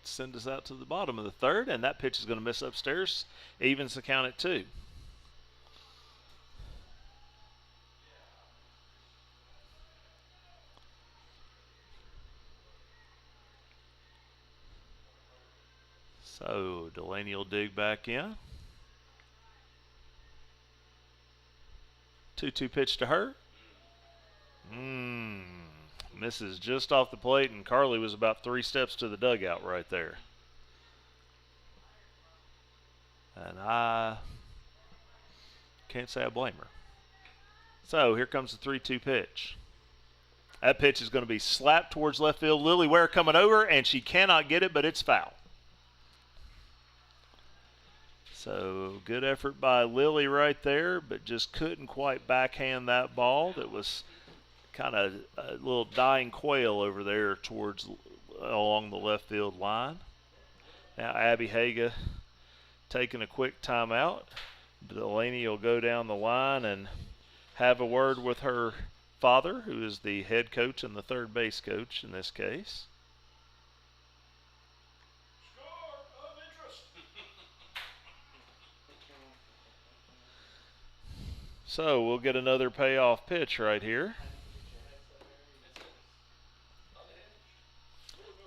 send us out to the bottom of the third, and that pitch is going to miss upstairs. Evens the count at 2. So Delaney will dig back in. 2-2 pitch to her. Misses just off the plate, and Carly was about 3 steps to the dugout right there. And I can't say I blame her. So here comes the 3-2 pitch. That pitch is going to be slapped towards left field. Lily Ware coming over, and she cannot get it, but it's foul. So good effort by Lily right there, but just couldn't quite backhand that ball. That was kind of a little dying quail over there towards along the left field line. Now Abby Haga taking a quick timeout. Delaney will go down the line and have a word with her father, who is the head coach and the third base coach in this case. Score of interest. So we'll get another payoff pitch right here.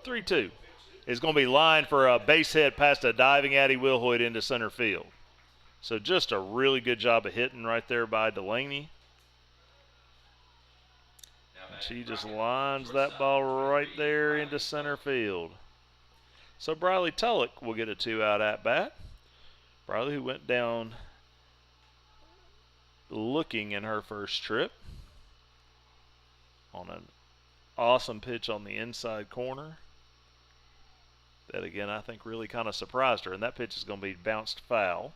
3-2 is going to be lined for a base hit past a diving Addie Wilhoit into center field. So just a really good job of hitting right there by Delaney. And she just lines that ball right there into center field. So Briley Tulloch will get a 2-out at bat. Briley, who went down looking in her first trip on an awesome pitch on the inside corner. That again, I think really kind of surprised her, and that pitch is going to be bounced foul.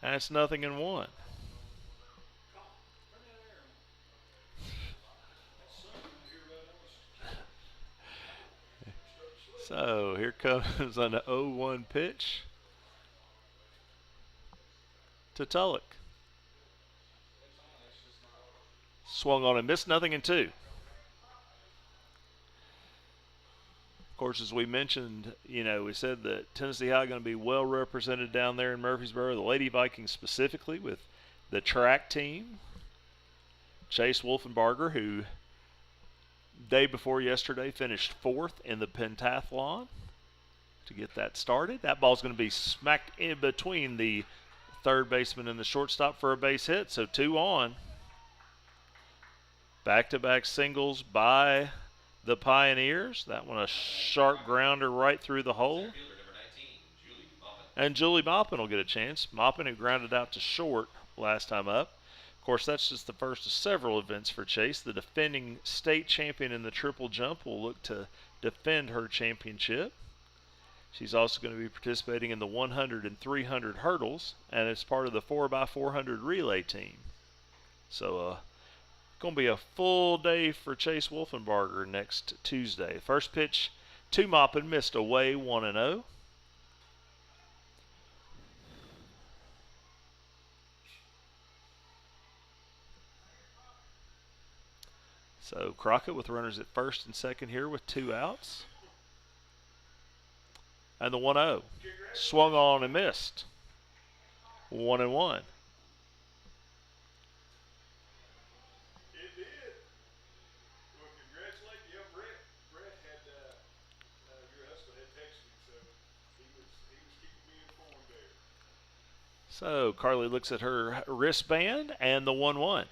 That's 0-1. So here comes an 0-1 pitch to Tulloch. Swung on and missed, 0-2. Of course, as we mentioned, we said that Tennessee High going to be well represented down there in Murfreesboro. The Lady Vikings specifically with the track team. Chase Wolfenbarger, who day before yesterday finished 4th in the pentathlon to get that started. That ball's going to be smacked in between the third baseman and the shortstop for a base hit, so 2 on. Back-to-back singles by the Pioneers. That one a sharp grounder right through the hole. And Julie Maupin will get a chance. Maupin, who grounded out to short last time up. Of course, that's just the first of several events for Chase. The defending state champion in the triple jump will look to defend her championship. She's also going to be participating in the 100 and 300 hurdles, and it's part of the 4x400 relay team. So, going to be a full day for Chase Wolfenbarger next Tuesday. First pitch to Maupin, missed away, 1-0. So Crockett with runners at first and second here with 2 outs. And the 1-0. Swung on and missed. 1-1. So Carly looks at her wristband and the 1-1.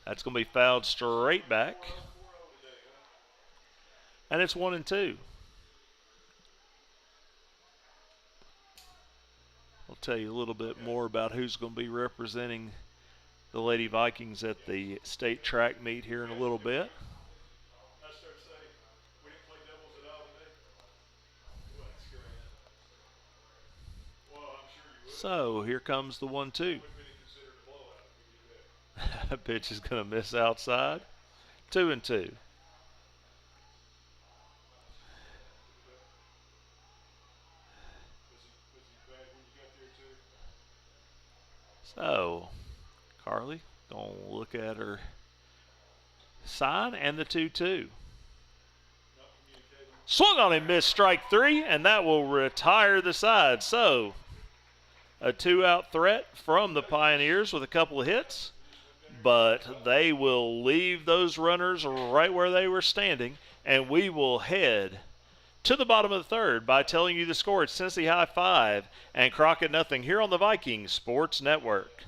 That's going to be fouled straight back. And it's 1-2. I'll tell you a little bit more about who's going to be representing the Lady Vikings at the state track meet here in a little bit. So here comes the 1-2. That pitch is going to miss outside. 2-2. So Carly going to look at her sign and the 2-2. Swung on and missed, strike 3, and that will retire the side. So a 2-out threat from the Pioneers with a couple of hits. but they will leave those runners right where they were standing, and we will head to the bottom of the third by telling you the score. It's Tennessee High 5 and Crockett nothing here on the Vikings Sports Network.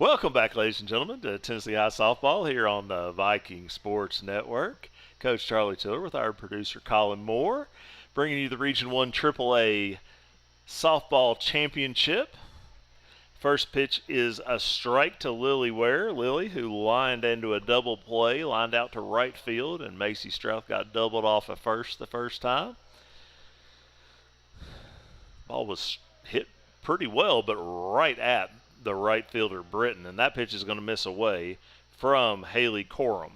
Welcome back, ladies and gentlemen, to Tennessee High Softball here on the Viking Sports Network. Coach Charlie Tiller with our producer Colin Moore, bringing you the Region 1 AAA Softball Championship. First pitch is a strike to Lily Ware. Lily, who lined into a double play, lined out to right field, and Macy Strouth got doubled off at first the first time. Ball was hit pretty well, but right at the right fielder Britton, and that pitch is going to miss away from Haley Corum.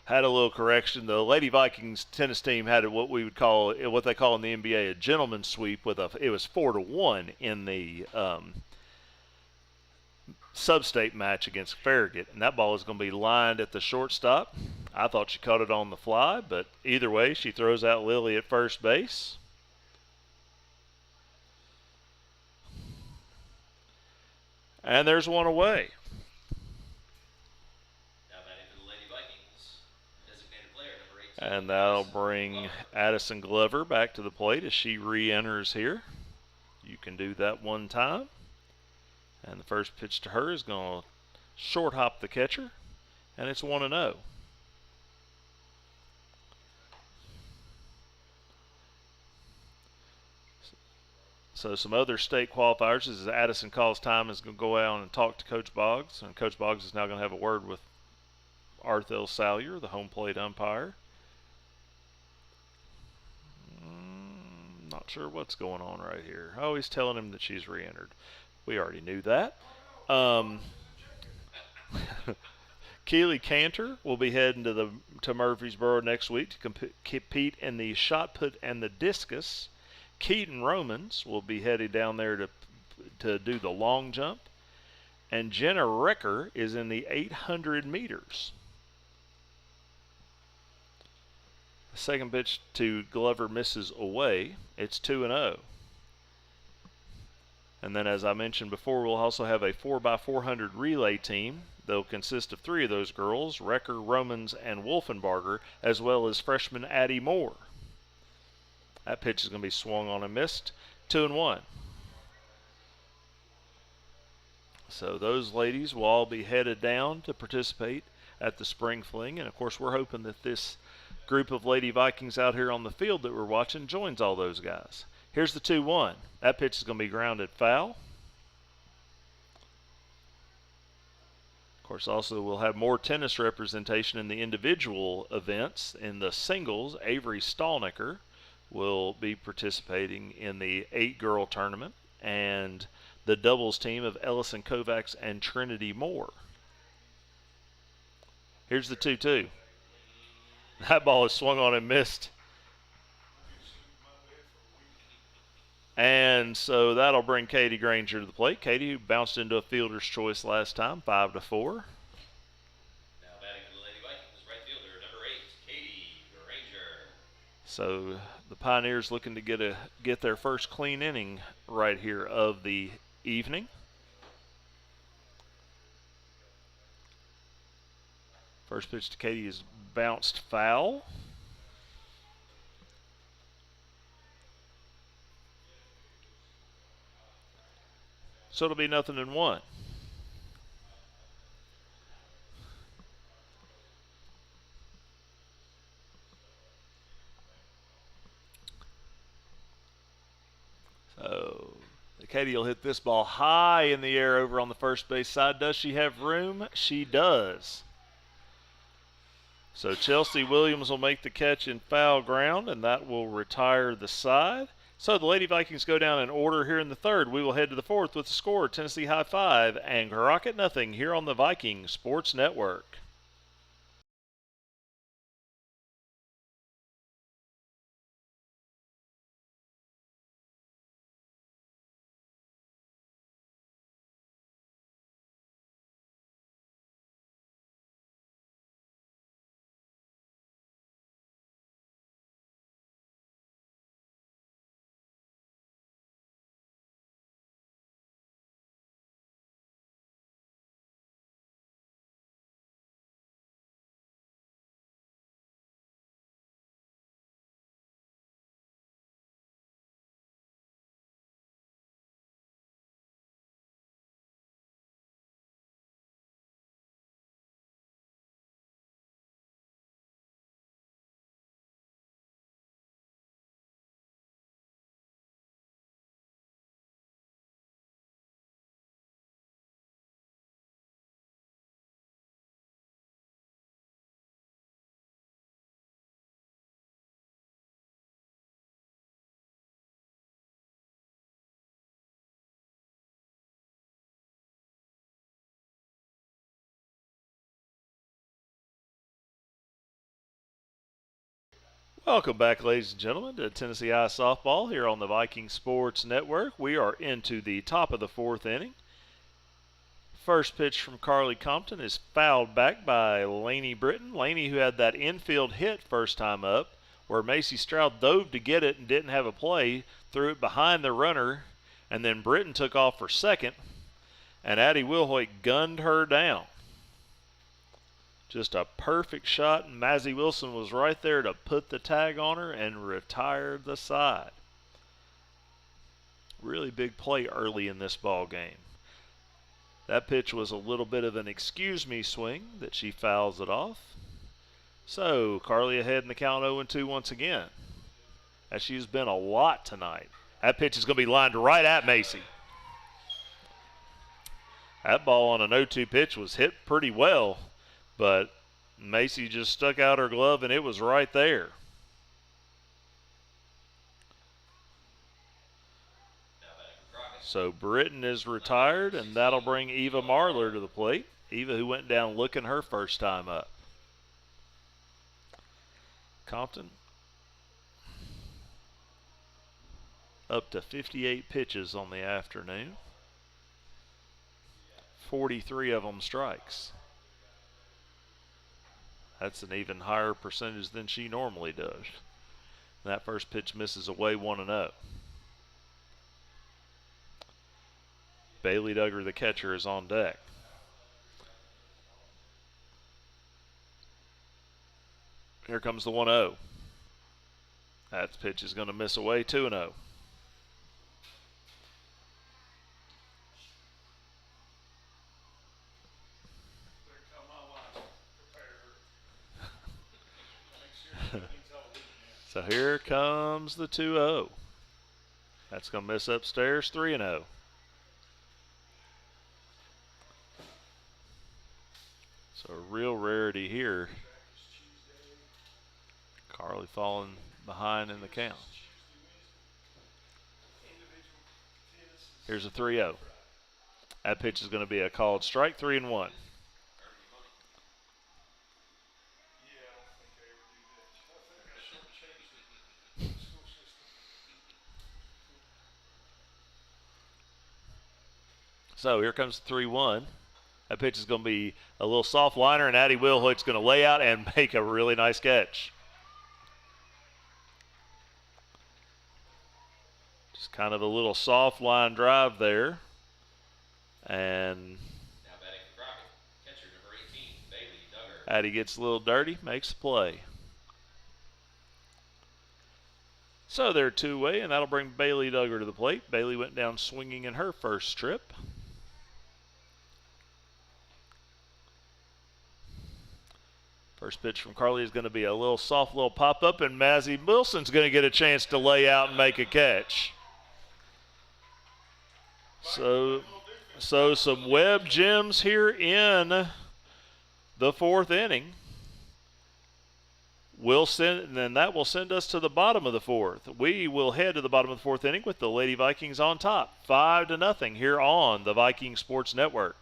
Had a little correction. The Lady Vikings tennis team had what we would call, what they call in the NBA, a gentleman's sweep. It was 4-1 in the sub-state match against Farragut, and that ball is going to be lined at the shortstop. I thought she caught it on the fly, but either way, she throws out Lily at first base. And there's one away. Now batting for the Lady Vikings, designated player number 18. And that'll bring Addison Glover back to the plate as she re-enters here. You can do that one time. And the first pitch to her is going to short hop the catcher, and it's 1-0. So some other state qualifiers as Addison calls time is going to go out and talk to Coach Boggs, and Coach Boggs is now going to have a word with Arthel Salyer, the home plate umpire. Not sure what's going on right here. Oh, he's telling him that she's re-entered. We already knew that. Keely Cantor will be heading to Murfreesboro next week to compete in the shot put and the discus. Keaton Romans will be headed down there to do the long jump. And Jenna Recker is in the 800 meters. The second pitch to Glover misses away. It's 2-0. And then, as I mentioned before, we'll also have a 4x400 relay team. They'll consist of 3 of those girls, Recker, Romans, and Wolfenbarger, as well as freshman Addie Moore. That pitch is going to be swung on and missed. 2-1. So those ladies will all be headed down to participate at the spring fling. And, of course, we're hoping that this group of Lady Vikings out here on the field that we're watching joins all those guys. Here's the 2-1. That pitch is going to be grounded foul. Of course, also we'll have more tennis representation in the individual events. In the singles, Avery Stallnicker will be participating in the 8-girl tournament, and the doubles team of Ellison Kovacs and Trinity Moore. Here's the 2-2. That ball is swung on and missed. And so that'll bring Katie Granger to the plate. Katie, who bounced into a fielder's choice last time, 5-4. Now batting for the Lady Vikings, right fielder, number 8, Katie Granger. So the Pioneers looking to get their first clean inning right here of the evening. First pitch to Katie is bounced foul. So it'll be 0-1. So Katie will hit this ball high in the air over on the first base side. Does she have room? She does. So Chelsea Williams will make the catch in foul ground, and that will retire the side. So the Lady Vikings go down in order here in the third. We will head to the fourth with the score, Tennessee High 5 and Crockett nothing here on the Viking Sports Network. Welcome back, ladies and gentlemen, to Tennessee High Softball here on the Viking Sports Network. We are into the top of the fourth inning. First pitch from Carly Compton is fouled back by Laney Britton. Laney, who had that infield hit first time up, where Macy Stroud dove to get it and didn't have a play, threw it behind the runner, and then Britton took off for second, and Addie Wilhoit gunned her down. Just a perfect shot, and Mazzie Wilson was right there to put the tag on her and retire the side. Really big play early in this ball game. That pitch was a little bit of an excuse me swing that she fouls it off. So Carly ahead in the count 0-2 once again, as she's been a lot tonight. That pitch is going to be lined right at Macy. That ball on an 0-2 pitch was hit pretty well, but Macy just stuck out her glove and it was right there. So Britton is retired, and that'll bring Eva Marler to the plate. Eva, who went down looking her first time up. Compton up to 58 pitches on the afternoon. 43 of them strikes. That's an even higher percentage than she normally does. That first pitch misses away 1-0. Bailey Duggar, the catcher, is on deck. Here comes the 1-0. That pitch is going to miss away 2-0. So here comes the 2-0. That's going to miss upstairs, 3-0. So a real rarity here. Carly falling behind in the count. Here's a 3-0. That pitch is going to be a called strike, 3-1. So here comes the 3-1. That pitch is going to be a little soft liner, and Addie Wilhoit's going to lay out and make a really nice catch. Just kind of a little soft line drive there. And Now batting for Crockett, catcher number 18, Bailey Duggar. Addie gets a little dirty, makes the play. So they're two-way, and that'll bring Bailey Duggar to the plate. Bailey went down swinging in her first trip. First pitch from Carly is going to be a little soft little pop-up, and Mazzy Wilson's going to get a chance to lay out and make a catch. So some web gems here in the fourth inning. Then that will send us to the bottom of the fourth. We will head to the bottom of the fourth inning with the Lady Vikings on top, 5-0 here on the Viking Sports Network.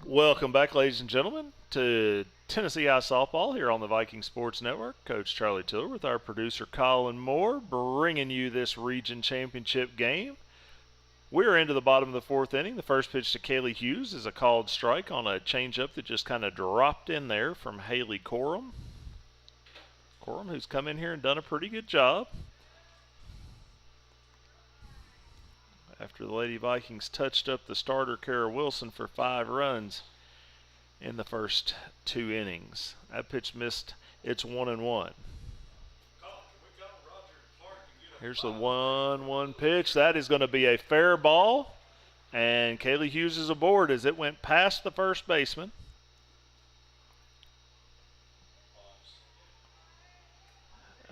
Welcome back, ladies and gentlemen, to Tennessee High Softball here on the Viking Sports Network. Coach Charlie Tiller with our producer Colin Moore bringing you this region championship game. We're into the bottom of the fourth inning. The first pitch to Kaylee Hughes is a called strike on a changeup that just kind of dropped in there from Haley Corum. Corum, who's come in here and done a pretty good job. After the Lady Vikings touched up the starter, Kara Wilson, for 5 runs in the first 2 innings. That pitch missed its 1-1. Here's the 1-1 pitch. That is going to be a fair ball, and Kaylee Hughes is aboard as it went past the first baseman.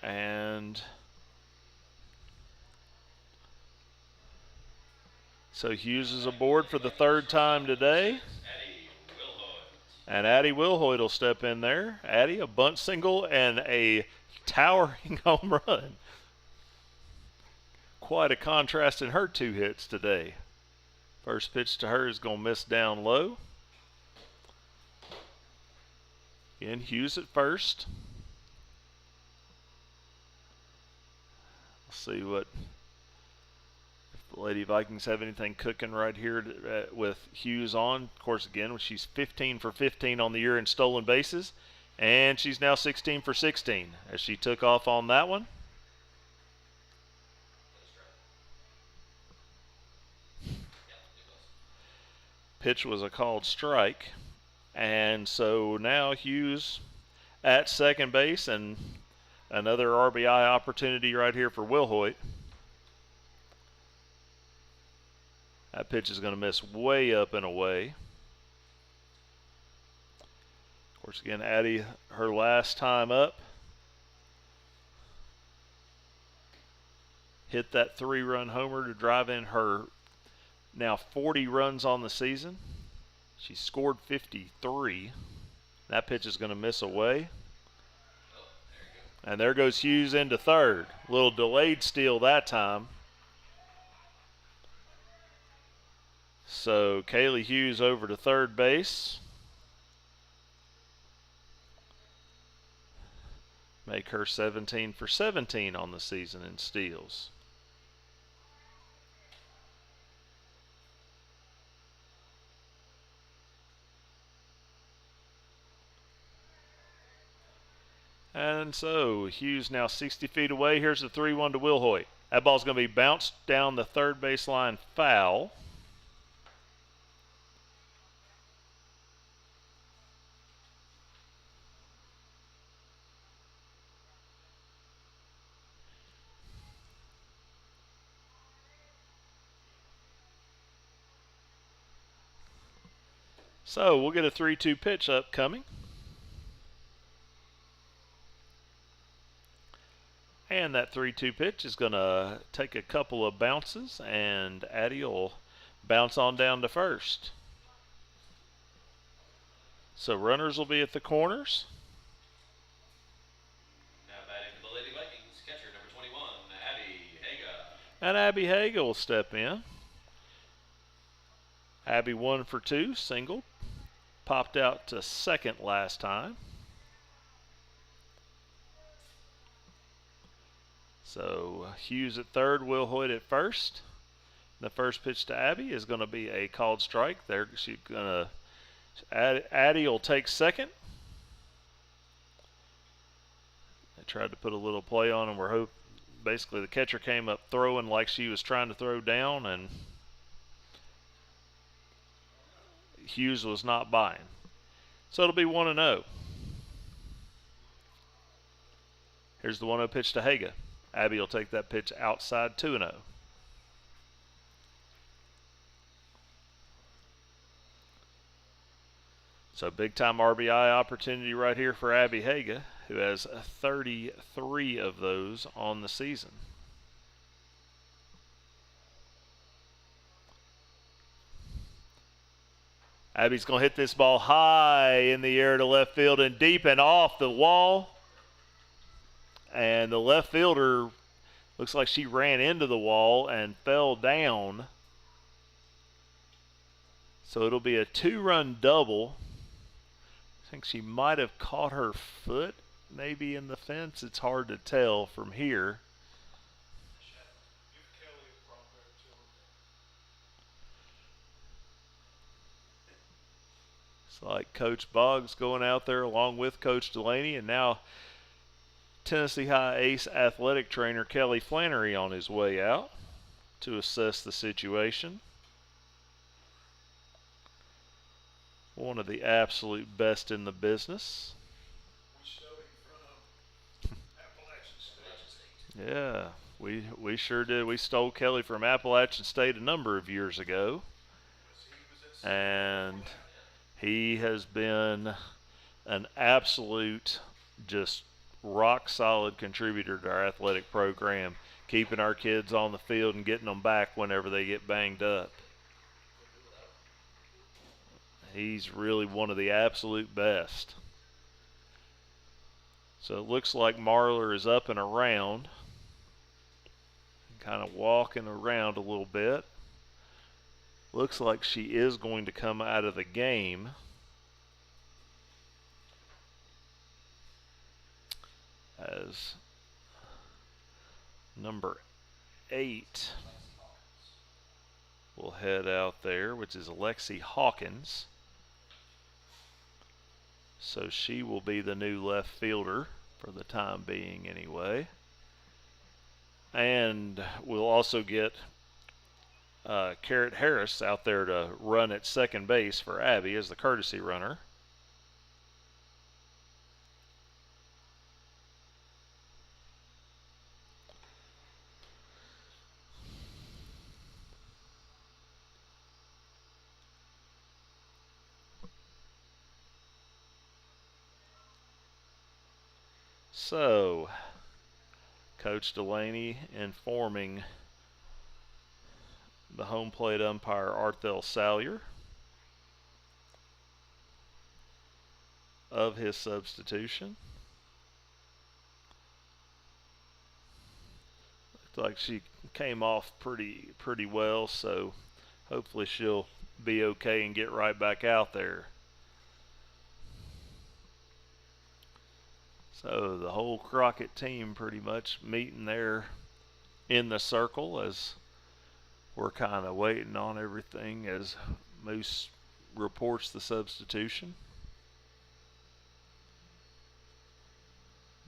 And so Hughes is aboard for the 3rd time today. And Addie Wilhoit will step in there. Addie, a bunt single and a towering home run. Quite a contrast in her 2 hits today. First pitch to her is going to miss down low. Again, Hughes at first. Let's see what the Lady Vikings have anything cooking right here with Hughes on. Of course, again, she's 15 for 15 on the year in stolen bases, and she's now 16 for 16 as she took off on that one. Pitch was a called strike, and so now Hughes at second base, and another RBI opportunity right here for Wilhoit. That pitch is going to miss way up and away. Of course, again, Addie, her last time up, hit that 3-run homer to drive in her now 40 runs on the season. She scored 53. That pitch is going to miss away. And there goes Hughes into third. A little delayed steal that time. So Kaylee Hughes over to third base. Make her 17 for 17 on the season in steals. And so Hughes now 60 feet away. Here's the 3-1 to Will Hoyt. That ball's going to be bounced down the third baseline foul. So we'll get a 3-2 pitch upcoming. And that 3-2 pitch is going to take a couple of bounces, and Addie will bounce on down to first. So runners will be at the corners. Now batting for the Lady Vikings, catcher number 21, Abby Haga. And Abby Haga will step in. Abby 1 for 2, singled. Popped out to second last time. So Hughes at third, Will Hoyt at first. The first pitch to Abby is going to be a called strike. There, she's going to. Addie will take second. They tried to put a little play on him. Basically the catcher came up throwing like she was trying to throw down, and Hughes was not buying. So it'll be 1-0. Here's the 1-0 pitch to Haga. Abby will take that pitch outside, 2-0. So big time RBI opportunity right here for Abby Haga, who has 33 of those on the season. Abby's going to hit this ball high in the air to left field and deep and off the wall. And the left fielder looks like she ran into the wall and fell down. So it'll be a 2-run double. I think she might have caught her foot maybe in the fence. It's hard to tell from here. It's like Coach Boggs going out there along with Coach Delaney, and now Tennessee High ace athletic trainer Kelly Flannery on his way out to assess the situation. One of the absolute best in the business. Yeah, we sure did. We stole Kelly from Appalachian State a number of years ago. And he has been an absolute just rock solid contributor to our athletic program, keeping our kids on the field and getting them back whenever they get banged up. He's really one of the absolute best. So it looks like Marlar is up and around, kind of walking around a little bit. Looks like she is going to come out of the game. As number 8 will head out there, which is Alexi Hawkins. So she will be the new left fielder for the time being anyway. And we'll also get Carrot Harris out there to run at second base for Abby as the courtesy runner. So, Coach Delaney informing the home plate umpire Arthel Salyer of his substitution. Looked like she came off pretty well, so hopefully she'll be okay and get right back out there. So the whole Crockett team pretty much meeting there in the circle as we're kind of waiting on everything as Moose reports the substitution.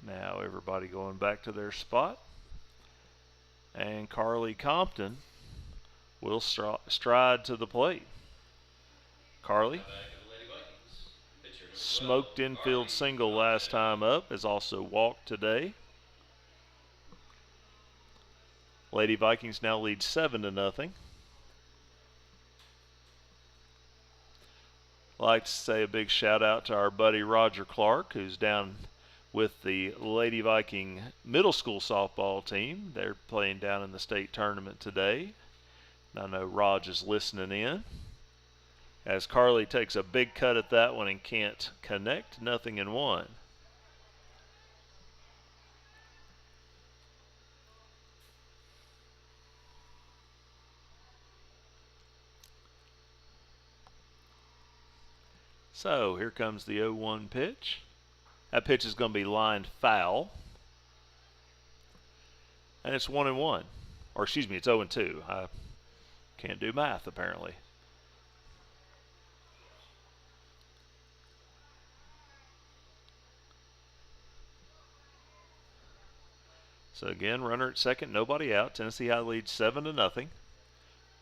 Now everybody going back to their spot. And Carly Compton will stride to the plate. Carly smoked infield single last time up, has also walked today. Lady Vikings now lead 7-0. I'd like to say a big shout out to our buddy Roger Clark, who's down with the Lady Viking middle school softball team. They're playing down in the state tournament today. I know Raj is listening in as Carly takes a big cut at that one and can't connect. 0-1. So here comes the 0-1 pitch. That pitch is going to be lined foul. And it's 1-1. Or excuse me, it's 0-2. I can't do math apparently. So again, runner at second, nobody out. Tennessee High leads 7-0.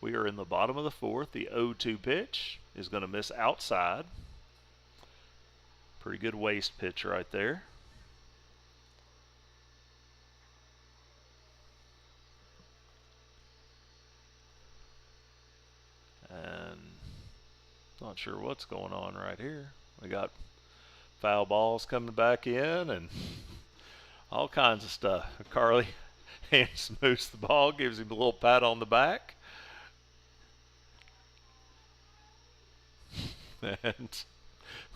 We are in the bottom of the fourth. The 0-2 pitch is going to miss outside. Pretty good waist pitch right there. And not sure what's going on right here. We got foul balls coming back in and all kinds of stuff. Carly hands Moose the ball, gives him a little pat on the back. And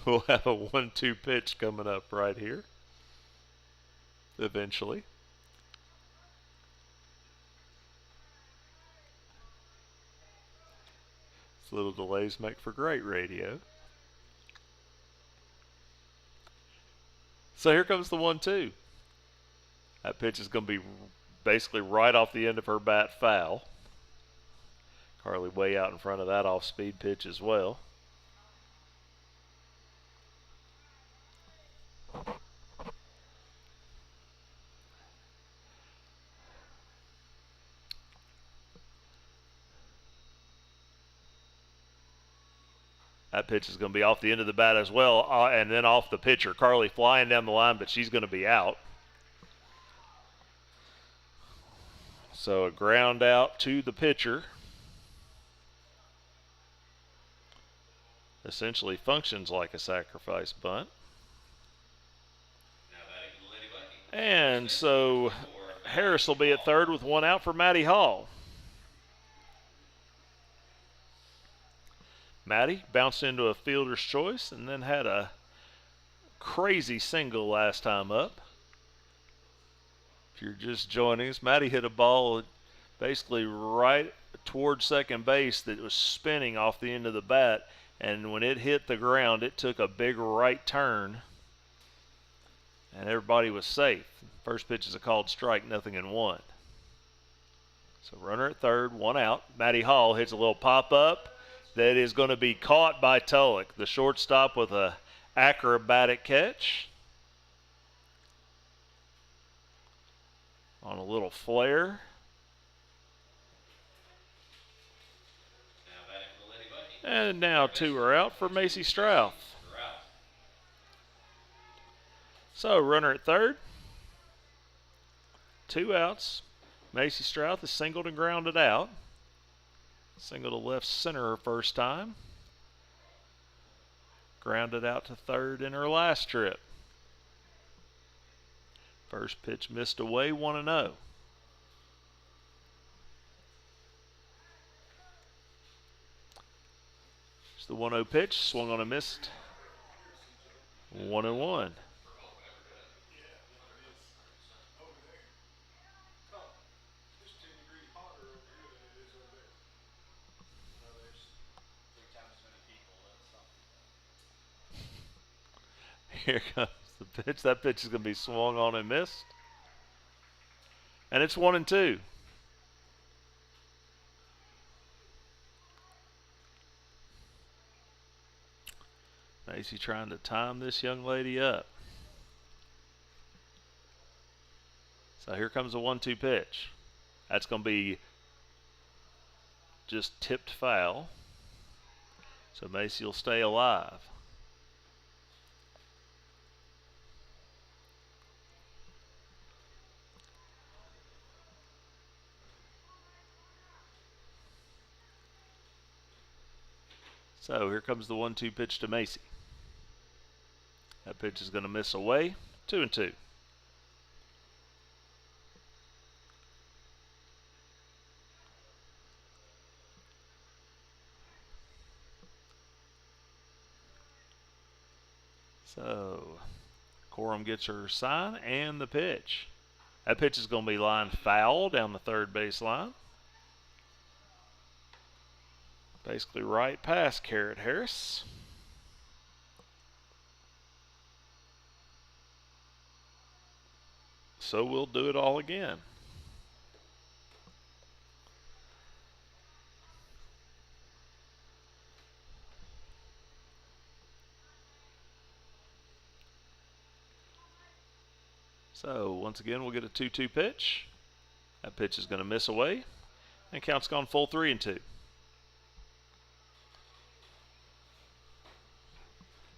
we'll have a 1-2 pitch coming up right here eventually. These little delays make for great radio. So here comes the 1-2. That pitch is going to be basically right off the end of her bat foul. Carly way out in front of that off-speed pitch as well. That pitch is going to be off the end of the bat as well, and then off the pitcher. Carly flying down the line, but she's going to be out. So a ground out to the pitcher. Essentially functions like a sacrifice bunt. And so Harris will be at third with one out for Maddie Hall. Maddie bounced into a fielder's choice and then had a crazy single last time up. If you're just joining us, Maddie hit a ball basically right towards second base that was spinning off the end of the bat, and when it hit the ground, it took a big right turn, and everybody was safe. First pitch is a called strike, 0-1. So runner at third, one out. Maddie Hall hits a little pop-up that is going to be caught by Tulloch, the shortstop, with a acrobatic catch on a little flare. And now two are out for Macy Strouth. So runner at third, two outs. Macy Strouth is singled and grounded out. Single to left center her first time. Grounded out to third in her last trip. First pitch missed away, 1-0. It's the 1-0 pitch, swung on and missed. 1-1. Here comes the pitch. That pitch is going to be swung on and missed. And it's 1-2. Macy trying to time this young lady up. So here comes a 1-2 pitch. That's going to be just tipped foul. So Macy will stay alive. So here comes the 1-2 pitch to Macy. That pitch is going to miss away. 2-2. So Corum gets her sign and the pitch. That pitch is going to be lined foul down the third base line. Basically right past Carrot Harris. So we'll do it all again. So once again, we'll get a 2-2 pitch. That pitch is going to miss away. And count's gone full 3-2.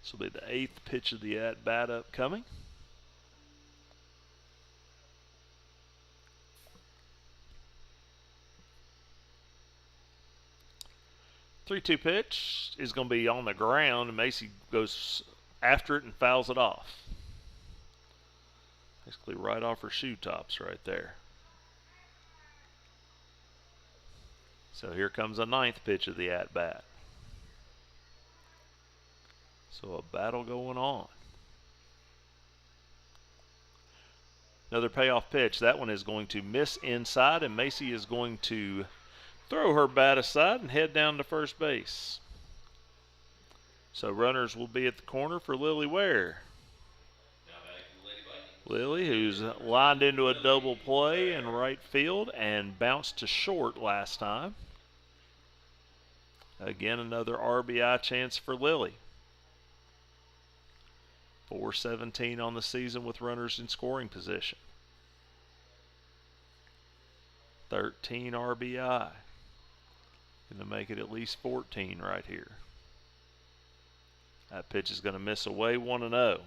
This will be the 8th pitch of the at-bat upcoming. Three-two pitch is going to be on the ground, and Macy goes after it and fouls it off. Basically right off her shoe tops right there. So here comes a 9th pitch of the at-bat. So a battle going on. Another payoff pitch. That one is going to miss inside, and Macy is going to throw her bat aside and head down to first base. So runners will be at the corner for Lily Ware. Lily, who's lined into a double play in right field and bounced to short last time. Again, another RBI chance for Lily. 417 on the season with runners in scoring position. 13 RBI. Going to make it at least 14 right here. That pitch is going to miss away, 1-0.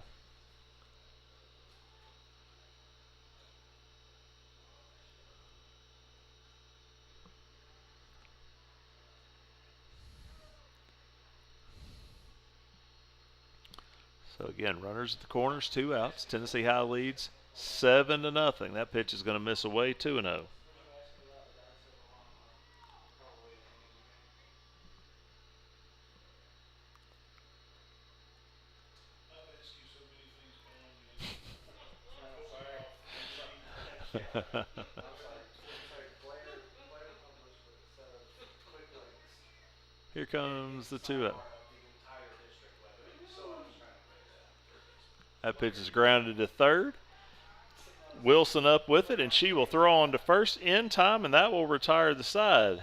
So again, runners at the corners, 2 outs. Tennessee High leads 7-0. That pitch is going to miss away, 2-0. Here comes the 2-0. That pitch is grounded to third. Wilson up with it, and she will throw on to first in time, and that will retire the side.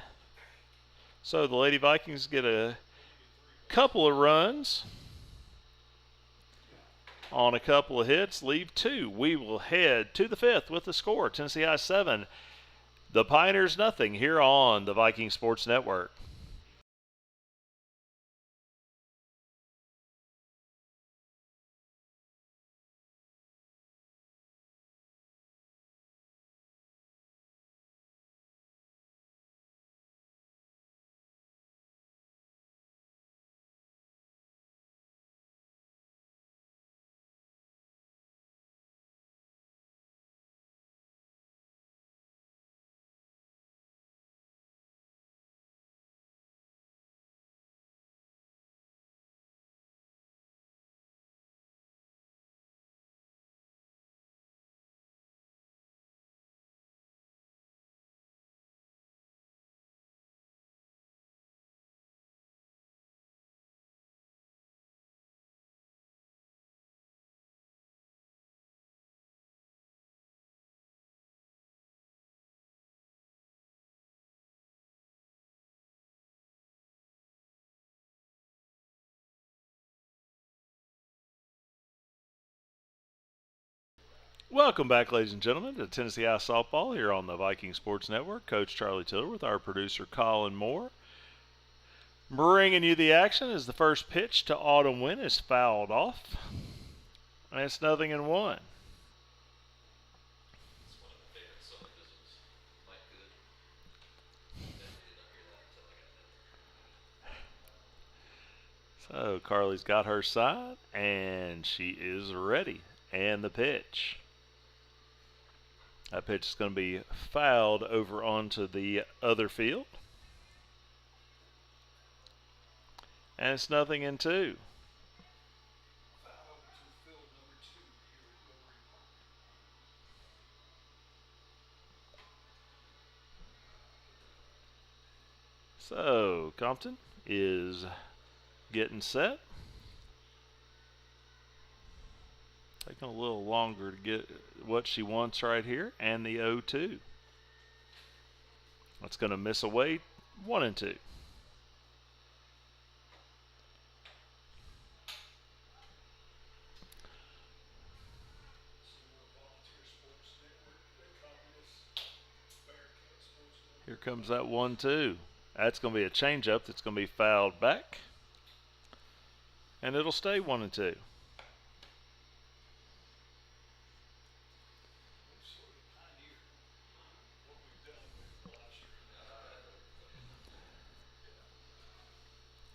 So the Lady Vikings get a couple of runs on a couple of hits, leave 2. We will head to the 5th with the score. Tennessee High 7, the Pioneers nothing here on the Viking Sports Network. Welcome back, ladies and gentlemen, to Tennessee High Softball here on the Viking Sports Network. Coach Charlie Tiller with our producer Colin Moore. Bringing you the action as the first pitch to Autumn Wynn is fouled off. And it's 0-1. It's one of my favorite solo whistles. Mike Good. Definitely did not hear that until I got done. So Carly's got her side, and she is ready. And the pitch. That pitch is going to be fouled over onto the other field. And it's 0-2. So Compton is getting set. Taking a little longer to get what she wants right here, and the 0-2. That's going to miss away 1-2. Here comes that 1-2. That's going to be a changeup that's going to be fouled back, and it'll stay 1-2.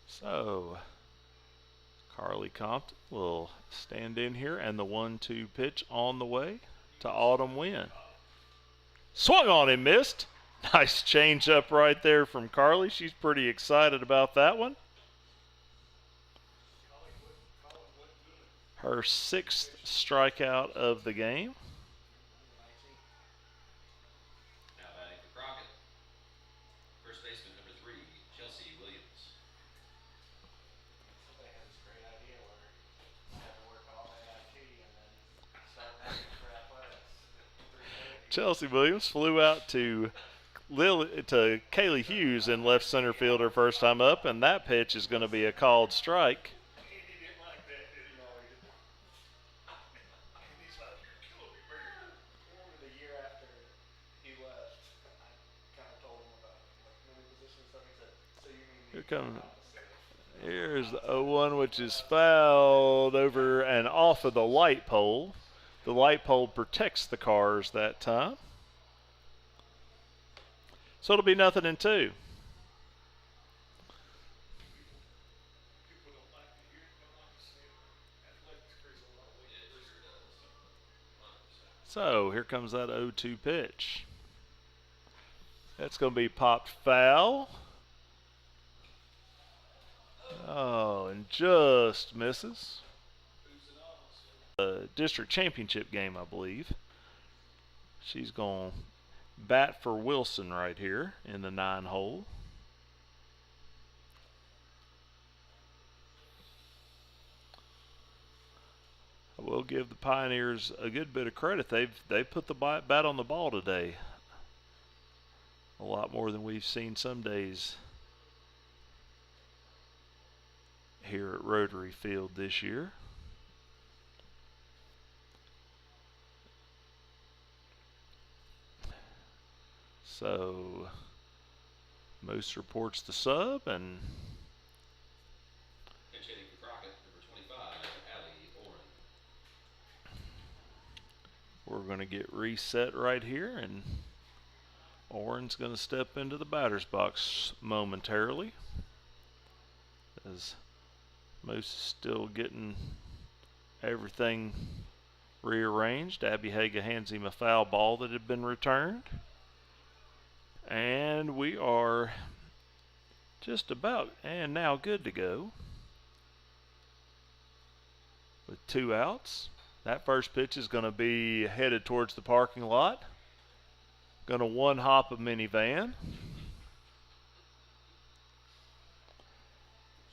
So Carly Compton will stand in here, and the 1-2 pitch on the way to Autumn Wynn. Swung on and missed. Nice change up right there from Carly. She's pretty excited about that one. Her 6th strikeout of the game. Now batting for Crockett. First baseman number 3, Chelsea Williams. Somebody had this great idea where you have to work all AIT and then start working for athletics. Chelsea Williams flew out to Kaylee Hughes in left center field her first time up, and that pitch is going to be a called strike. He didn't like that, did he? No, he didn't. And he's like, you're killing me, man. Remember the year after he left, I kind of told him about like many positions and stuff. He said, "So you mean Here the comes. opposite?" Here's the 0-1, which is fouled over and off of the light pole. The light pole protects the cars that time. So it'll be 0-2. People don't like to hear it, don't like to see it. Athletics carries a lot of weight. Yeah, it sure does. 100%. So here comes that 0-2 pitch. That's going to be popped foul. Oh, and just misses. District championship game, I believe. She's going to bat for Wilson right here in the 9-hole. I will give the Pioneers a good bit of credit. They've put the bat on the ball today. A lot more than we've seen some days here at Rotary Field this year. So Moose reports the sub, and Pinch hitting for Crockett, number 25, Allie Oren. we're going to get reset right here, and Oren's going to step into the batter's box momentarily as Moose is still getting everything rearranged. Abby Haga hands him a foul ball that had been returned. And we are just about and now good to go with 2 outs. That first pitch is going to be headed towards the parking lot. Going to one-hop a minivan.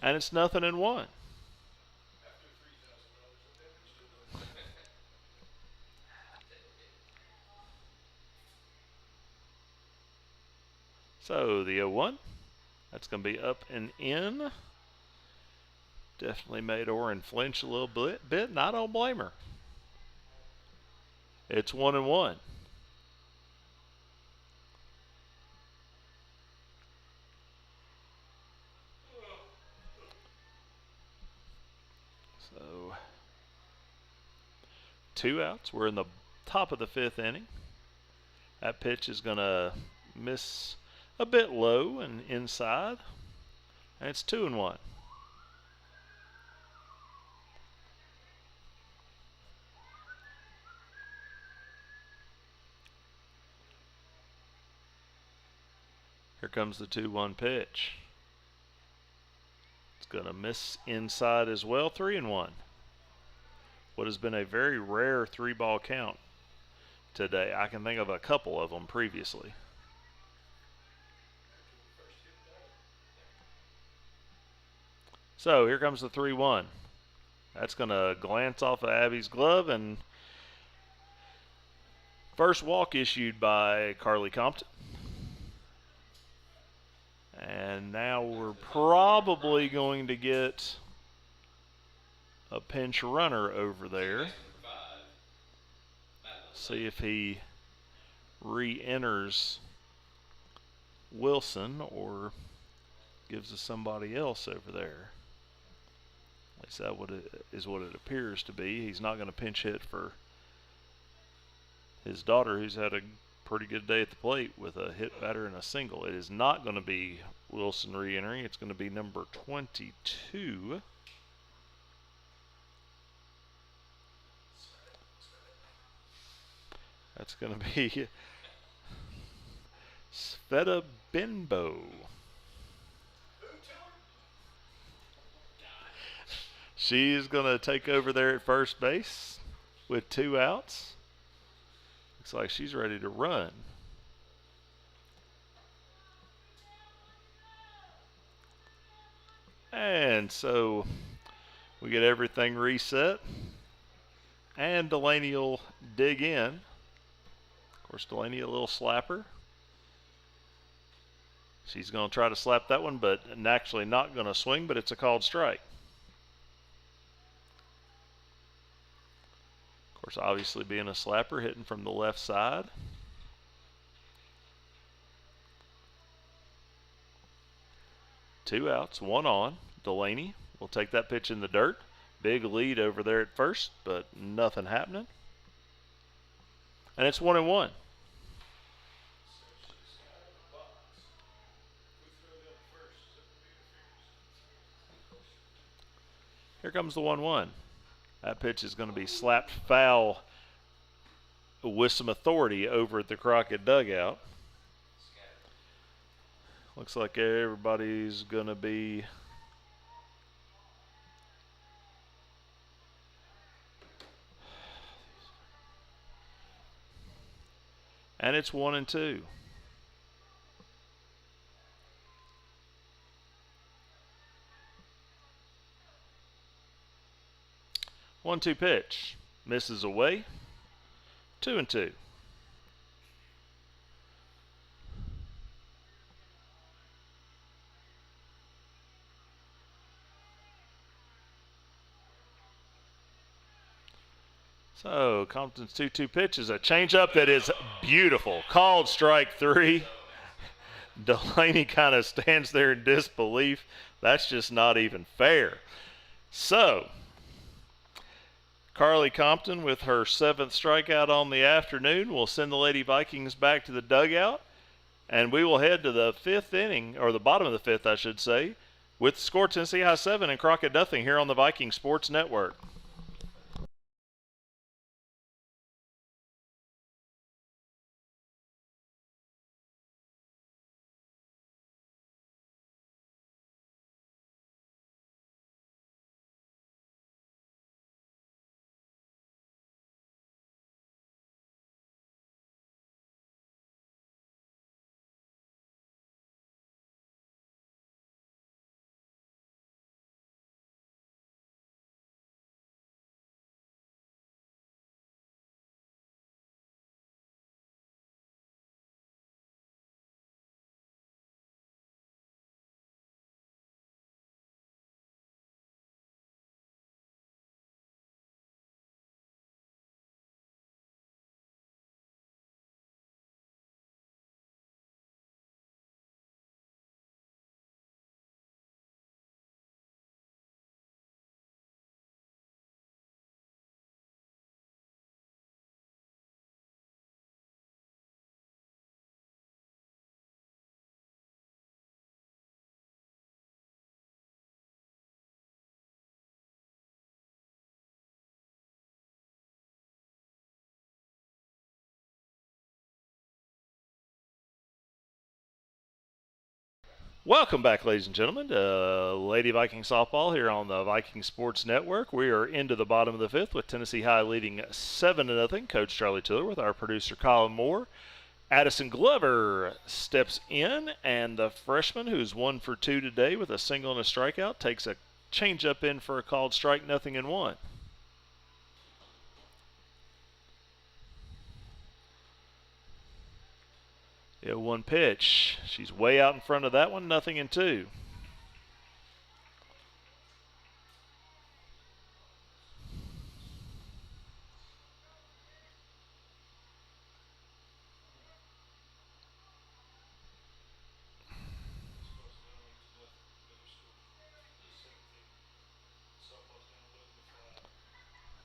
And it's 0-1. After $3,000 of damage to the So the 0-1, that's going to be up and in. Definitely made Oren flinch a little bit, and I don't blame her. It's 1-1. So 2 outs. We're in the top of the 5th inning. That pitch is going to miss a bit low and inside. And it's 2-1. Here comes the 2-1 pitch. It's going to miss inside as well. 3-1. What has been a very rare 3-ball count today. I can think of a couple of them previously. So here comes the 3-1. That's going to glance off of Abby's glove, and first walk issued by Carly Compton. And now we're probably going to get a pinch runner over there. See if he re-enters Wilson or gives us somebody else over there. At least that is what it appears to be. He's not going to pinch hit for his daughter, who's had a pretty good day at the plate with a hit batter and a single. It is not going to be Wilson re-entering. It's going to be number 22. That's going to be Sveta Benbow. She's going to take over there at first base with 2 outs. Looks like she's ready to run. And so we get everything reset. And Delaney will dig in. Of course, Delaney, a little slapper. She's going to try to slap that one, but actually not going to swing, but it's a called strike. Of course, obviously being a slapper, hitting from the left side. Two outs, 1 on. Delaney will take that pitch in the dirt. Big lead over there at first, but nothing happening. And it's 1-1. Here comes the 1-1. That pitch is going to be slapped foul with some authority over at the Crockett dugout. Looks like everybody's going to be and it's 1-2. One-two pitch misses away. 2-2. So Compton's 2-2 pitch is a changeup that is beautiful. Called strike 3. Delaney kind of stands there in disbelief. That's just not even fair. So Carly Compton, with her 7th strikeout on the afternoon, will send the Lady Vikings back to the dugout. And we will head to the 5th inning, or the bottom of the 5th, I should say, with the score Tennessee High 7 and Crockett nothing here on the Viking Sports Network. Welcome back, ladies and gentlemen, to Lady Viking softball here on the Viking Sports Network. We are into the bottom of the fifth with Tennessee High leading 7-0. Coach Charlie Tiller with our producer Colin Moore. Addison Glover steps in, and the freshman, who's 1 for 2 today with a single and a strikeout, takes a changeup in for a called strike, 0-1. The 0-1 pitch. She's way out in front of that one, 0-2.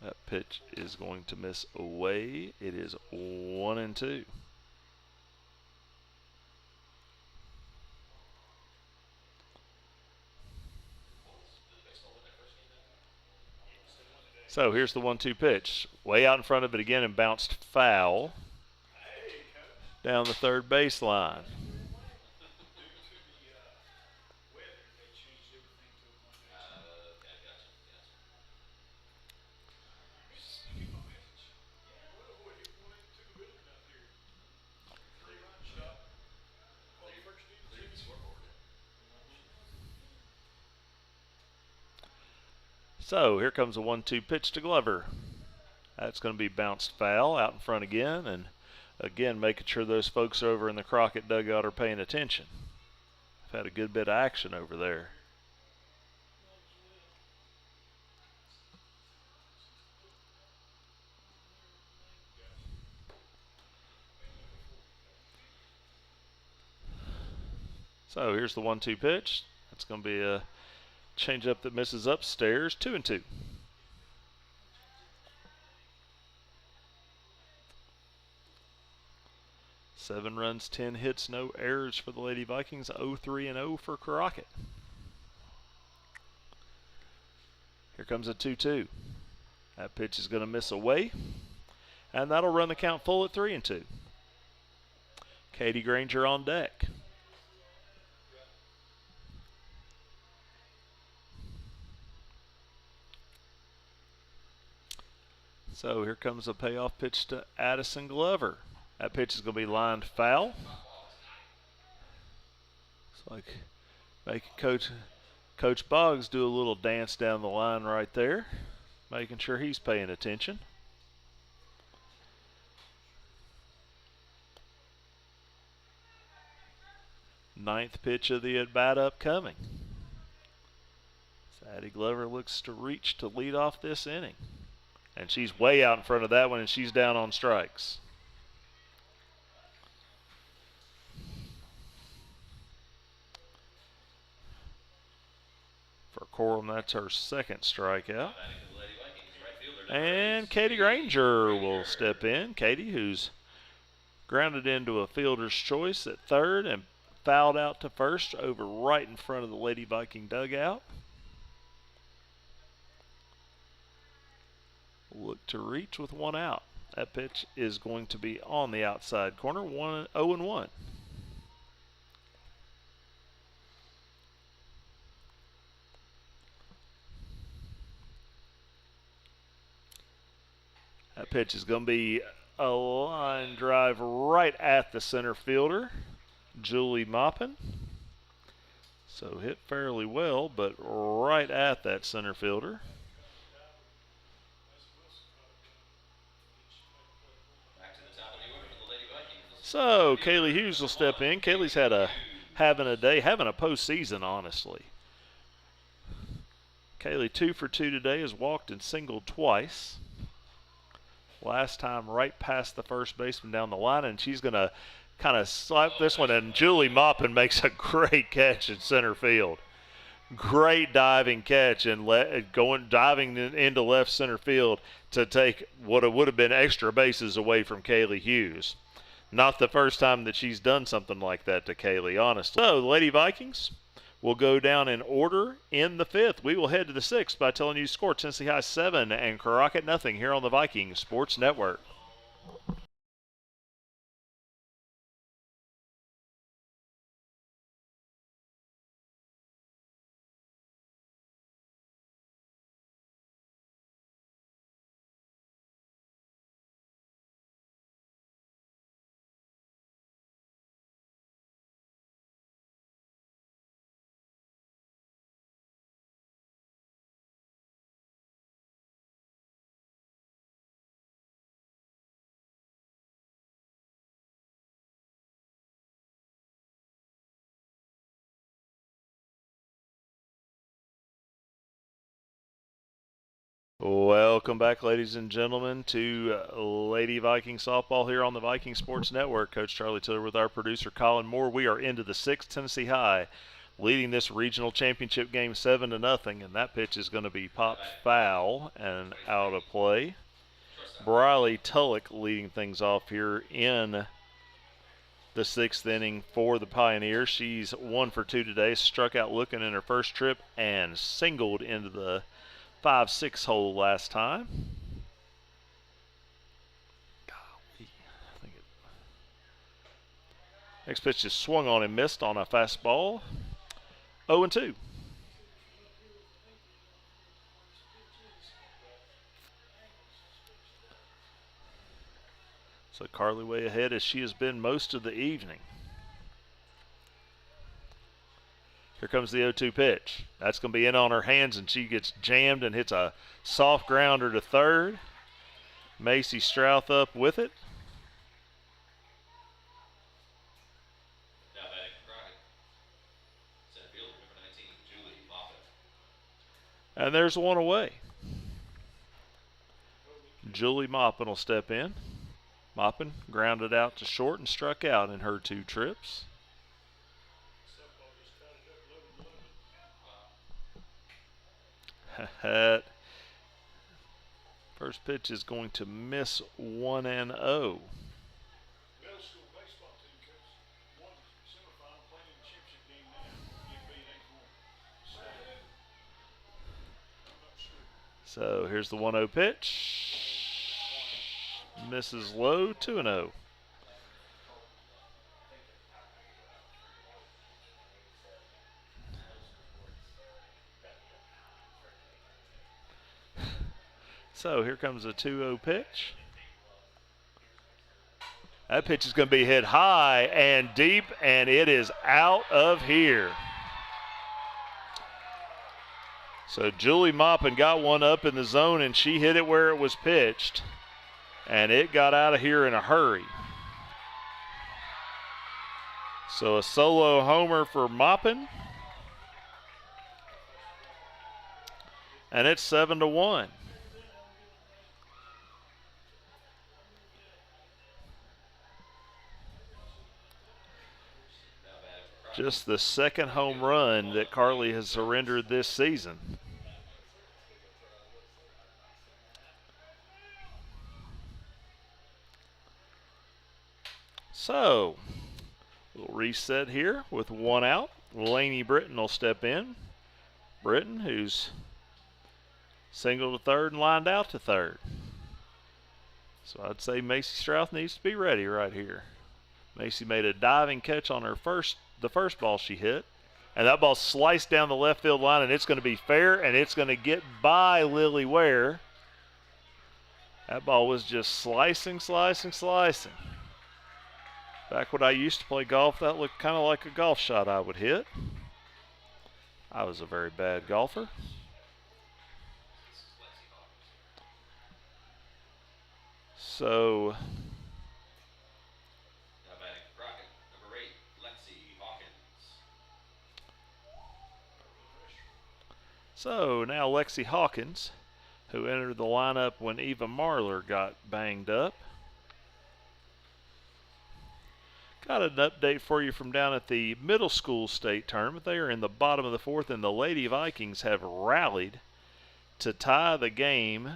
That pitch is going to miss away. It is 1-2. So here's the 1-2 pitch. Way out in front of it again and bounced foul down the third baseline. So here comes a 1-2 pitch to Glover. That's going to be bounced foul out in front again, and again making sure those folks over in the Crockett dugout are paying attention. I've had a good bit of action over there. So here's the 1-2 pitch. That's going to be a changeup that misses upstairs, 2-2. Seven runs, 10 hits, no errors for the Lady Vikings. 0-3-0 for Crockett. Here comes a 2-2. That pitch is going to miss away, and that'll run the count full at 3-2. Katie Granger on deck. So here comes a payoff pitch to Addison Glover. That pitch is going to be lined foul. Looks like making Coach Boggs do a little dance down the line right there, making sure he's paying attention. Ninth pitch of the at-bat upcoming. Addie Glover looks to reach to lead off this inning. And she's way out in front of that one, and she's down on strikes. For Corum, that's her second strikeout. And Katie Granger will step in. Katie, who's grounded into a fielder's choice at third and fouled out to first over right in front of the Lady Viking dugout. Look to reach with one out. That pitch is going to be on the outside corner, 0-1. That pitch is going to be a line drive right at the center fielder, Julie Maupin. So hit fairly well, but right at that center fielder. So Kaylee Hughes will step in. Kaylee's having a postseason, honestly. Kaylee 2 for 2 today, has walked and singled twice. Last time right past the first baseman down the line, and she's going to kind of slap this one, and Julie Maupin makes a great catch in center field. Great diving catch and diving into left center field to take what would have been extra bases away from Kaylee Hughes. Not the first time that she's done something like that to Kaylee, honestly. So, the Lady Vikings will go down in order in the fifth. We will head to the sixth by telling you score Tennessee High 7 and Crockett 0 here on the Viking Sports Network. Welcome back, ladies and gentlemen, to Lady Viking softball here on the Viking Sports Network. Coach Charlie Tiller with our producer Colin Moore. We are into the sixth. Tennessee High leading this regional championship game 7-0, and that pitch is going to be popped foul and out of play. Briley Tullock leading things off here in the sixth inning for the Pioneers. She's 1 for 2 today, struck out looking in her first trip and singled into the 5-6 hole last time. Golly, next pitch is swung on and missed on a fastball. 0-2. So Carly way ahead as she has been most of the evening. Here comes the 0-2 pitch. That's going to be in on her hands, and she gets jammed and hits a soft grounder to third. Macy Strouth up with it. Now batting for Crockett. Center fielder number 19, Julie Moffett. And there's one away. Julie Moppin will step in. Moppin grounded out to short and struck out in her 2 trips. First pitch is going to miss 1-0. Middle school baseball team coach won semifinal playing in the championship game now. It beat inclement. I'm not sure. So here's the 1-0 pitch. Misses low, 2-0. So here comes a 2-0 pitch. That pitch is going to be hit high and deep, and it is out of here. So Julie Moppin got one up in the zone, and she hit it where it was pitched, and it got out of here in a hurry. So a solo homer for Moppin, and it's 7-1. Just the second home run that Carly has surrendered this season. So, we'll reset here with 1 out. Lainey Britton will step in. Britton, who's singled to third and lined out to third. So I'd say Macy Strouth needs to be ready right here. Macy made a diving catch on the first ball she hit, and that ball sliced down the left field line, and it's going to be fair, and it's going to get by Lily Ware. That ball was just slicing. Back when I used to play golf, that looked kind of like a golf shot I would hit. I was a very bad golfer. So Now batting for Crockett, number 8, Lexi Hawkins. now Lexi Hawkins, who entered the lineup when Eva Marler got banged up. Got an update for you from down at the middle school state tournament. They are in the bottom of the 4th, and the Lady Vikings have rallied to tie the game.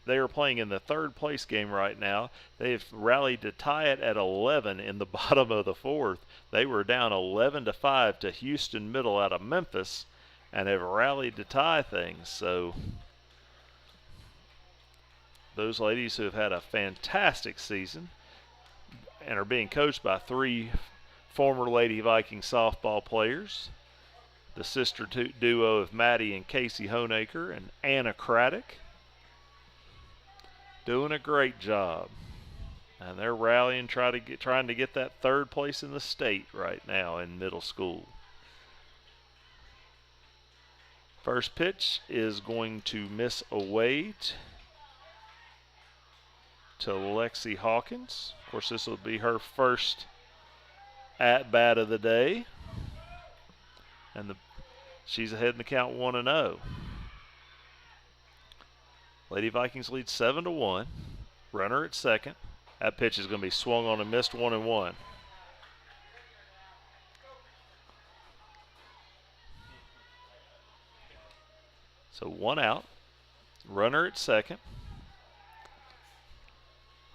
They are playing in the 3rd place game right now. They've rallied to tie it at 11 in the bottom of the 4th. They were down 11-5 to Houston Middle out of Memphis and have rallied to tie things. So those ladies who have had a fantastic season and are being coached by 3 former Lady Viking softball players, the sister duo of Maddie and Casey Honaker and Anna Craddock, doing a great job. And they're rallying, trying to get that 3rd place in the state right now in middle school. First pitch is going to miss away to Lexi Hawkins. Of course, this will be her first at-bat of the day. And she's ahead in the count 1-0. Lady Vikings lead 7-1. Runner at second. That pitch is going to be swung on and missed 1-1. So 1 out. Runner at second.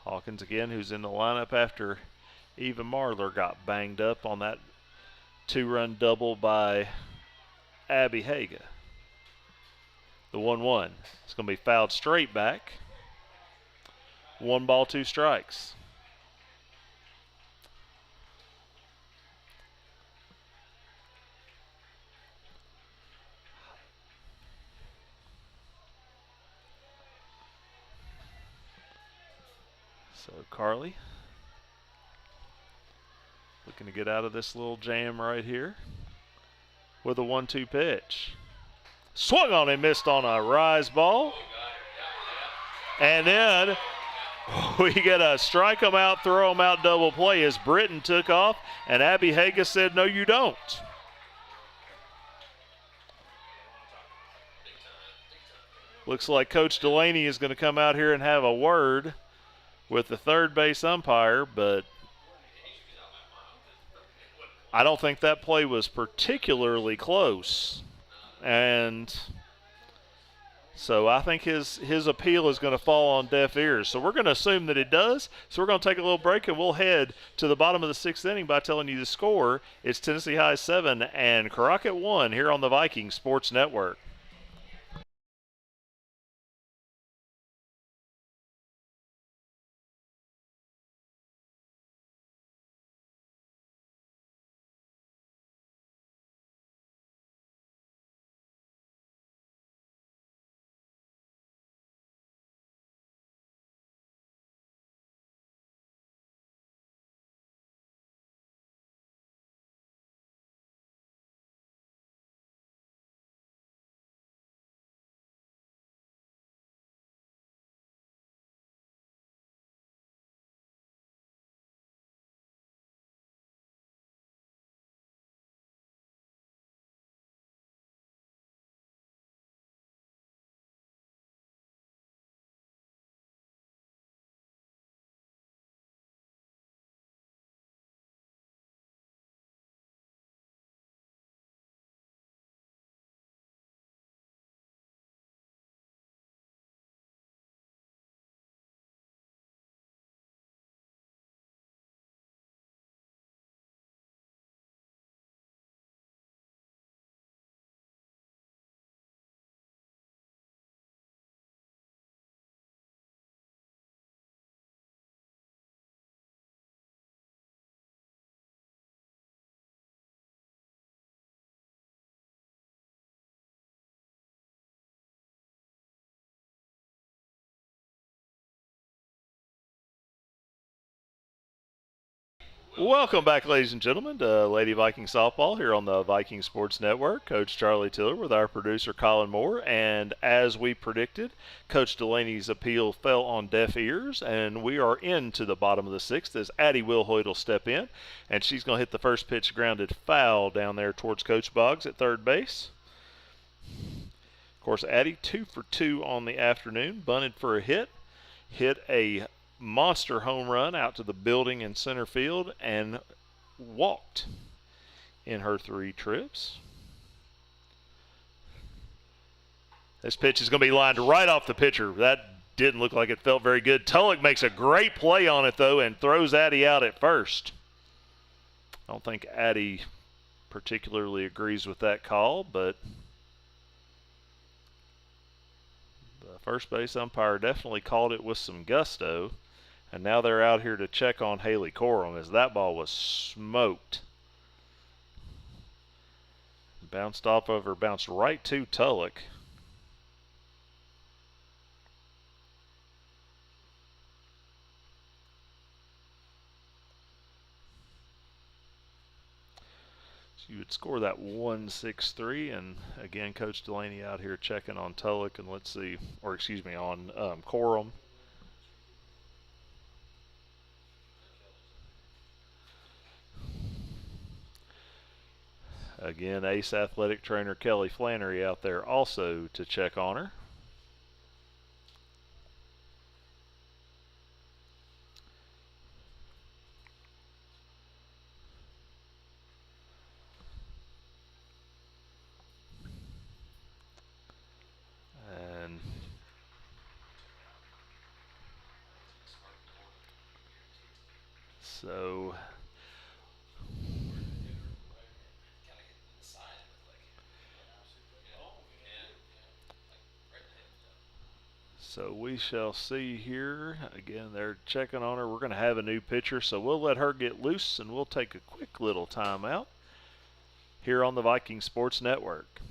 Hawkins again, who's in the lineup after Eva Marler got banged up on that 2-run double by Abby Haga. The 1-1. It's going to be fouled straight back. 1 ball, 2 strikes. So Carly looking to get out of this little jam right here with a 1-2 pitch. Swung on and missed on a rise ball. And then we get a strike 'em out, throw 'em out double play as Britton took off, and Abby Haga said, no, you don't. Looks like Coach Delaney is going to come out here and have a word with the third base umpire, but I don't think that play was particularly close. And so I think his appeal is going to fall on deaf ears. So we're going to assume that it does. So we're going to take a little break, and we'll head to the bottom of the 6th inning by telling you the score. It's Tennessee High 7 and Crockett 1 here on the Vikings Sports Network. Welcome back, ladies and gentlemen, to Lady Viking Softball here on the Viking Sports Network. Coach Charlie Tiller with our producer Colin Moore. And as we predicted, Coach Delaney's appeal fell on deaf ears, and we are into the bottom of the 6th as Addie Wilhoit will step in, and she's going to hit the first pitch grounded foul down there towards Coach Boggs at third base. Of course, Addie 2 for 2 on the afternoon, bunted for a hit a monster home run out to the building in center field, and walked in her 3 trips. This pitch is going to be lined right off the pitcher. That didn't look like it felt very good. Tulloch makes a great play on it, though, and throws Addie out at first. I don't think Addie particularly agrees with that call, but the first base umpire definitely called it with some gusto. And now they're out here to check on Haley Corum as that ball was smoked. Bounced right to Tulloch. So you would score that 1-6-3, and again, Coach Delaney out here checking on Tulloch, and let's see, or excuse me, on Corum. Again, ace athletic trainer Kelly Flannery out there also to check on her. So Kind of hit in the side, it looked like. Right in the head. So we shall see here. Again, they're checking on her. We're going to have a new pitcher, so we'll let her get loose and we'll take a quick little timeout here on the Viking Sports Network.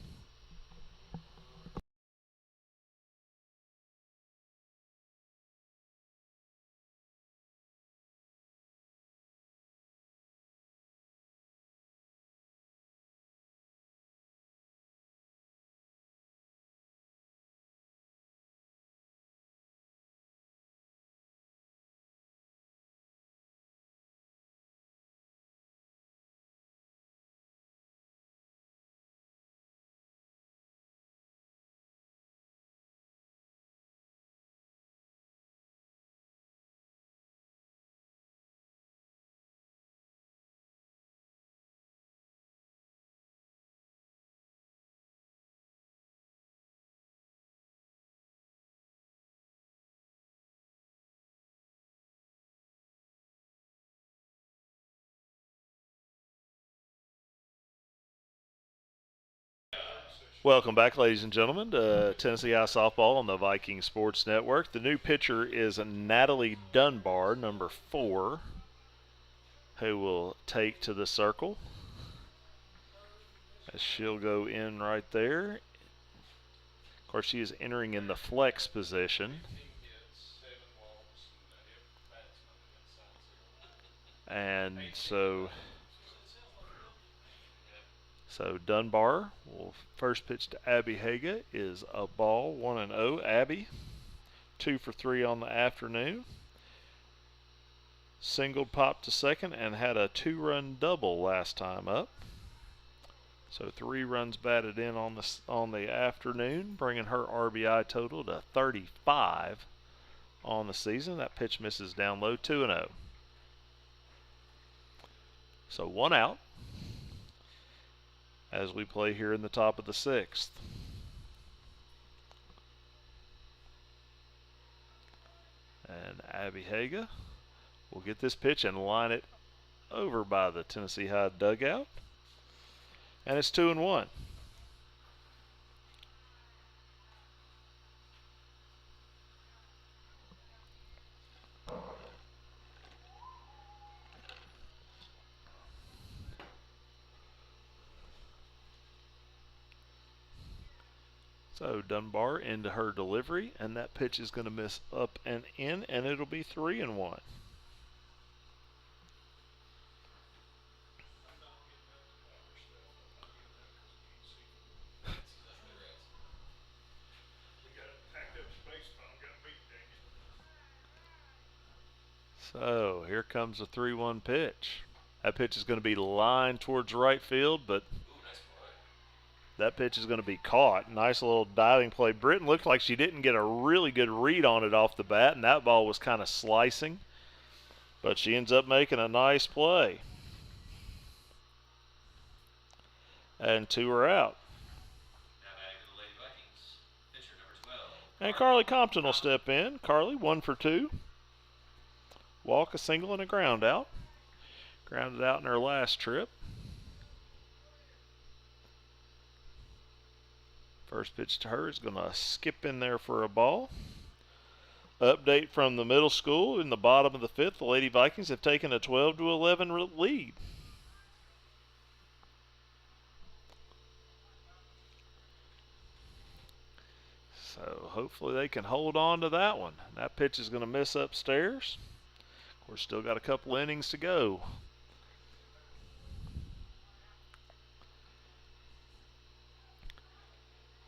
Welcome back, ladies and gentlemen, to Tennessee High Softball on the Viking Sports Network. The new pitcher is Natalie Dunbar, number 4, who will take to the circle. As she'll go in right there. Of course, she is entering in the flex position. And so Dunbar will first pitch to Abby Haga is a ball, 1-0. Abby, 2 for 3 on the afternoon. Singled pop to second and had a 2-run double last time up. So 3 runs batted in on the afternoon, bringing her RBI total to 35 on the season. That pitch misses down low, 2-0. So 1 out as we play here in the top of the 6th. And Abby Haga will get this pitch and line it over by the Tennessee High dugout. And it's 2-1. So Dunbar into her delivery, and that pitch is going to miss up and in, and it'll be 3-1. So here comes a 3-1 pitch. That pitch is going to be lined towards right field, but that pitch is going to be caught. Nice little diving play. Britton looked like she didn't get a really good read on it off the bat, and that ball was kind of slicing. But she ends up making a nice play. And 2 are out. Now batting for the Lady Vikings, pitcher number 12. And Carly Compton will step in. Carly, 1 for 2. Walk, a single, and a ground out. Grounded out in her last trip. First pitch to her is going to skip in there for a ball. Update from the middle school in the bottom of the 5th. The Lady Vikings have taken a 12-11 lead. So hopefully they can hold on to that one. That pitch is going to miss upstairs. Of course, still got a couple innings to go.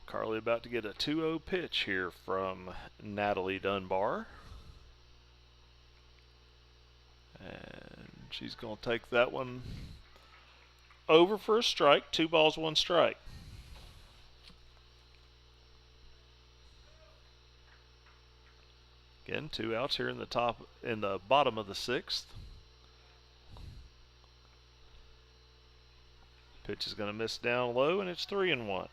Carly about to get a 2-0 pitch here from Natalie Dunbar. And she's going to take that one over for a strike. 2 balls, 1 strike. Again, 2 outs here in the bottom of the 6th. Pitch is going to miss down low, and it's 3-1.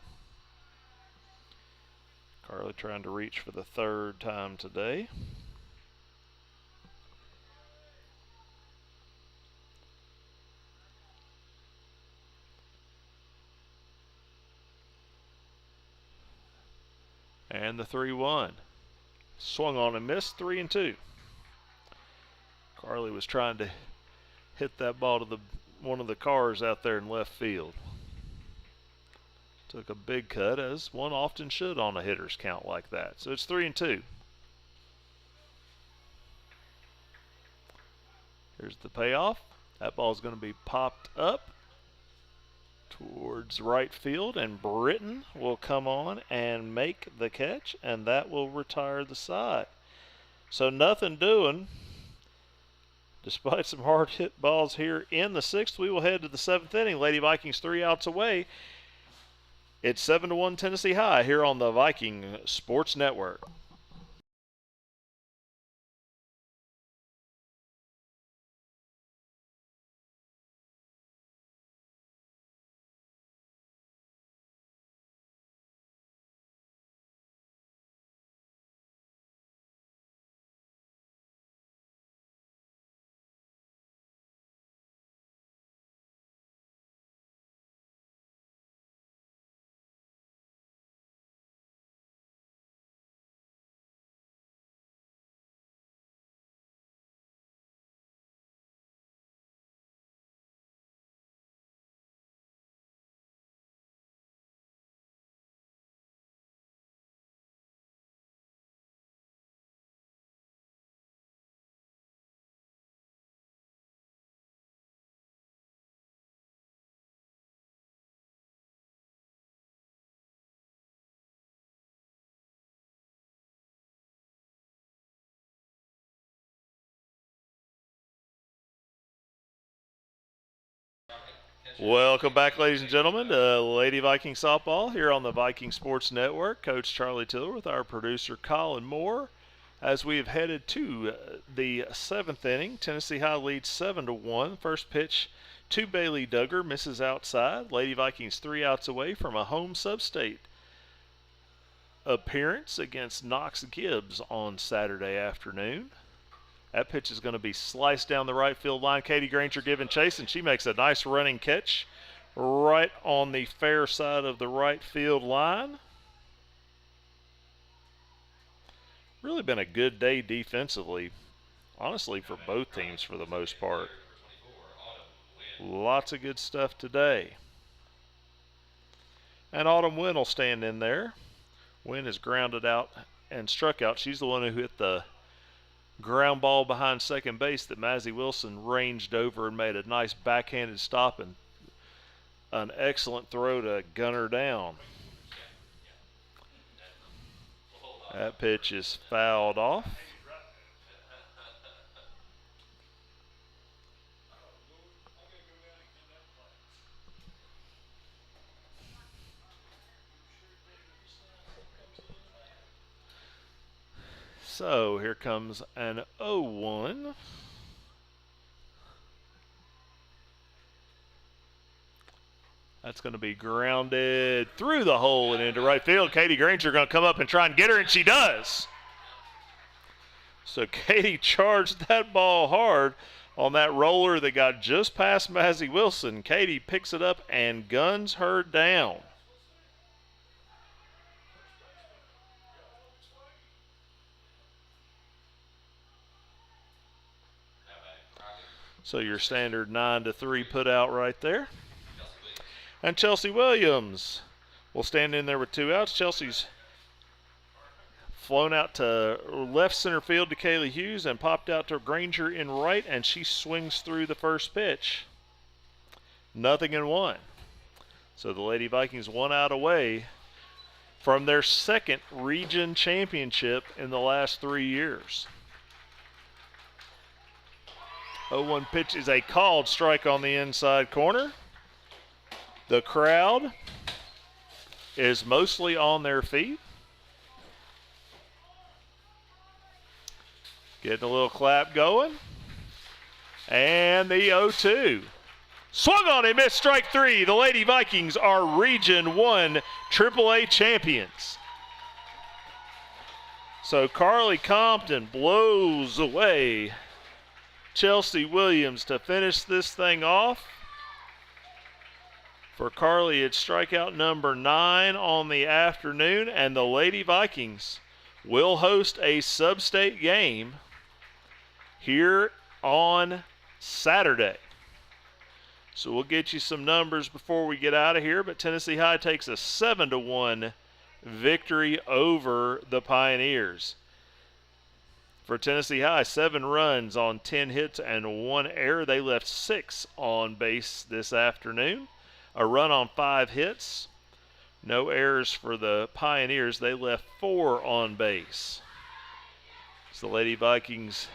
Carly trying to reach for the 3rd time today. And the 3-1. Swung on and missed, 3-2. Carly was trying to hit that ball to one of the cars out there in left field. Took a big cut, as one often should on a hitter's count like that. So it's 3-2. Here's the payoff. That ball's going to be popped up towards right field, and Britton will come on and make the catch, and that will retire the side. So nothing doing. Despite some hard hit balls here in the 6th, we will head to the 7th inning. Lady Vikings 3 outs away. It's 7-1 Tennessee High here on the Viking Sports Network. Welcome back, ladies and gentlemen, to Lady Viking Softball here on the Viking Sports Network. Coach Charlie Tiller with our producer Colin Moore. As we have headed to the 7th inning, Tennessee High leads 7-1. First pitch to Bailey Duggar, misses outside. Lady Vikings 3 outs away from a home sub-state appearance against Knox Gibbs on Saturday afternoon. That pitch is going to be sliced down the right field line. Katie Granger giving chase, and she makes a nice running catch right on the fair side of the right field line. Really been a good day defensively, honestly, for both teams for the most part. Lots of good stuff today. And Autumn Wynn will stand in there. Wynn is grounded out and struck out. She's the one who hit the ground ball behind second base that Mazzy Wilson ranged over and made a nice backhanded stop and an excellent throw to gun her down. That pitch is fouled off. So here comes an 0-1. That's going to be grounded through the hole and into right field. Katie Granger going to come up and try and get her, and she does. So Katie charged that ball hard on that roller that got just past Mazzy Wilson. Katie picks it up and guns her down. So your standard 9-3 put out right there. And Chelsea Williams will stand in there with 2 outs. Chelsea's flown out to left center field to Kaylee Hughes and popped out to Granger in right, and she swings through the first pitch. 0-1. So the Lady Vikings 1 out away from their 2nd region championship in the last 3 years. 0-1 pitch is a called strike on the inside corner. The crowd is mostly on their feet. Getting a little clap going. And the 0-2. Swung on and missed, strike 3. The Lady Vikings are Region 1 AAA champions. So Carly Compton blows away Chelsea Williams to finish this thing off. For Carly, it's strikeout number 9 on the afternoon, and the Lady Vikings will host a sub-state game here on Saturday. So we'll get you some numbers before we get out of here, but Tennessee High takes a 7-1 victory over the Pioneers. For Tennessee High, 7 runs on 10 hits and 1 error. They left 6 on base this afternoon. A run on 5 hits. No errors for the Pioneers. They left 4 on base. So the Lady Vikings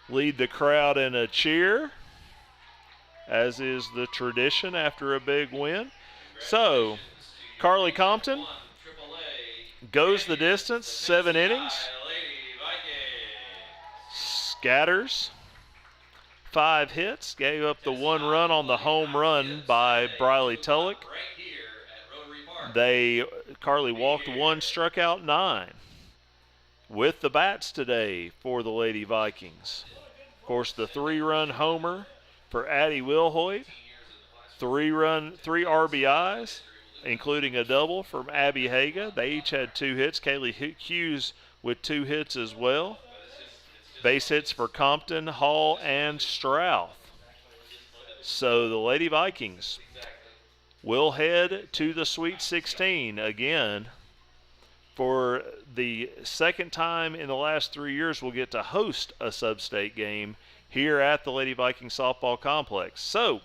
lead the crowd in a cheer, as is the tradition after a big win. So, Carly Compton goes the distance, 7 innings, scatters 5 hits, gave up the 1 run on the home run by Briley Tulloch. Carly walked 1, struck out 9 with the bats today for the Lady Vikings. Of course, the 3-run homer for Addie Wilhoit, 3 RBIs, including a double from Abby Haga. They each had 2 hits. Kaylee Hughes with 2 hits as well. Base hits for Compton, Hall, and Strouth. So the Lady Vikings will head to the Sweet 16 again. For the second time in the last 3 years, we'll get to host a sub-state game here at the Lady Vikings Softball Complex. So,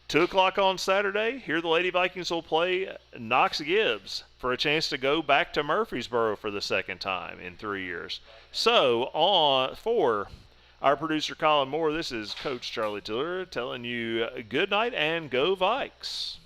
2 o'clock on Saturday, here the Lady Vikings will play Knox Gibbs for a chance to go back to Murfreesboro for the second time in 3 years. So, for our producer Colin Moore, this is Coach Charlie Tiller telling you good night and go Vikes.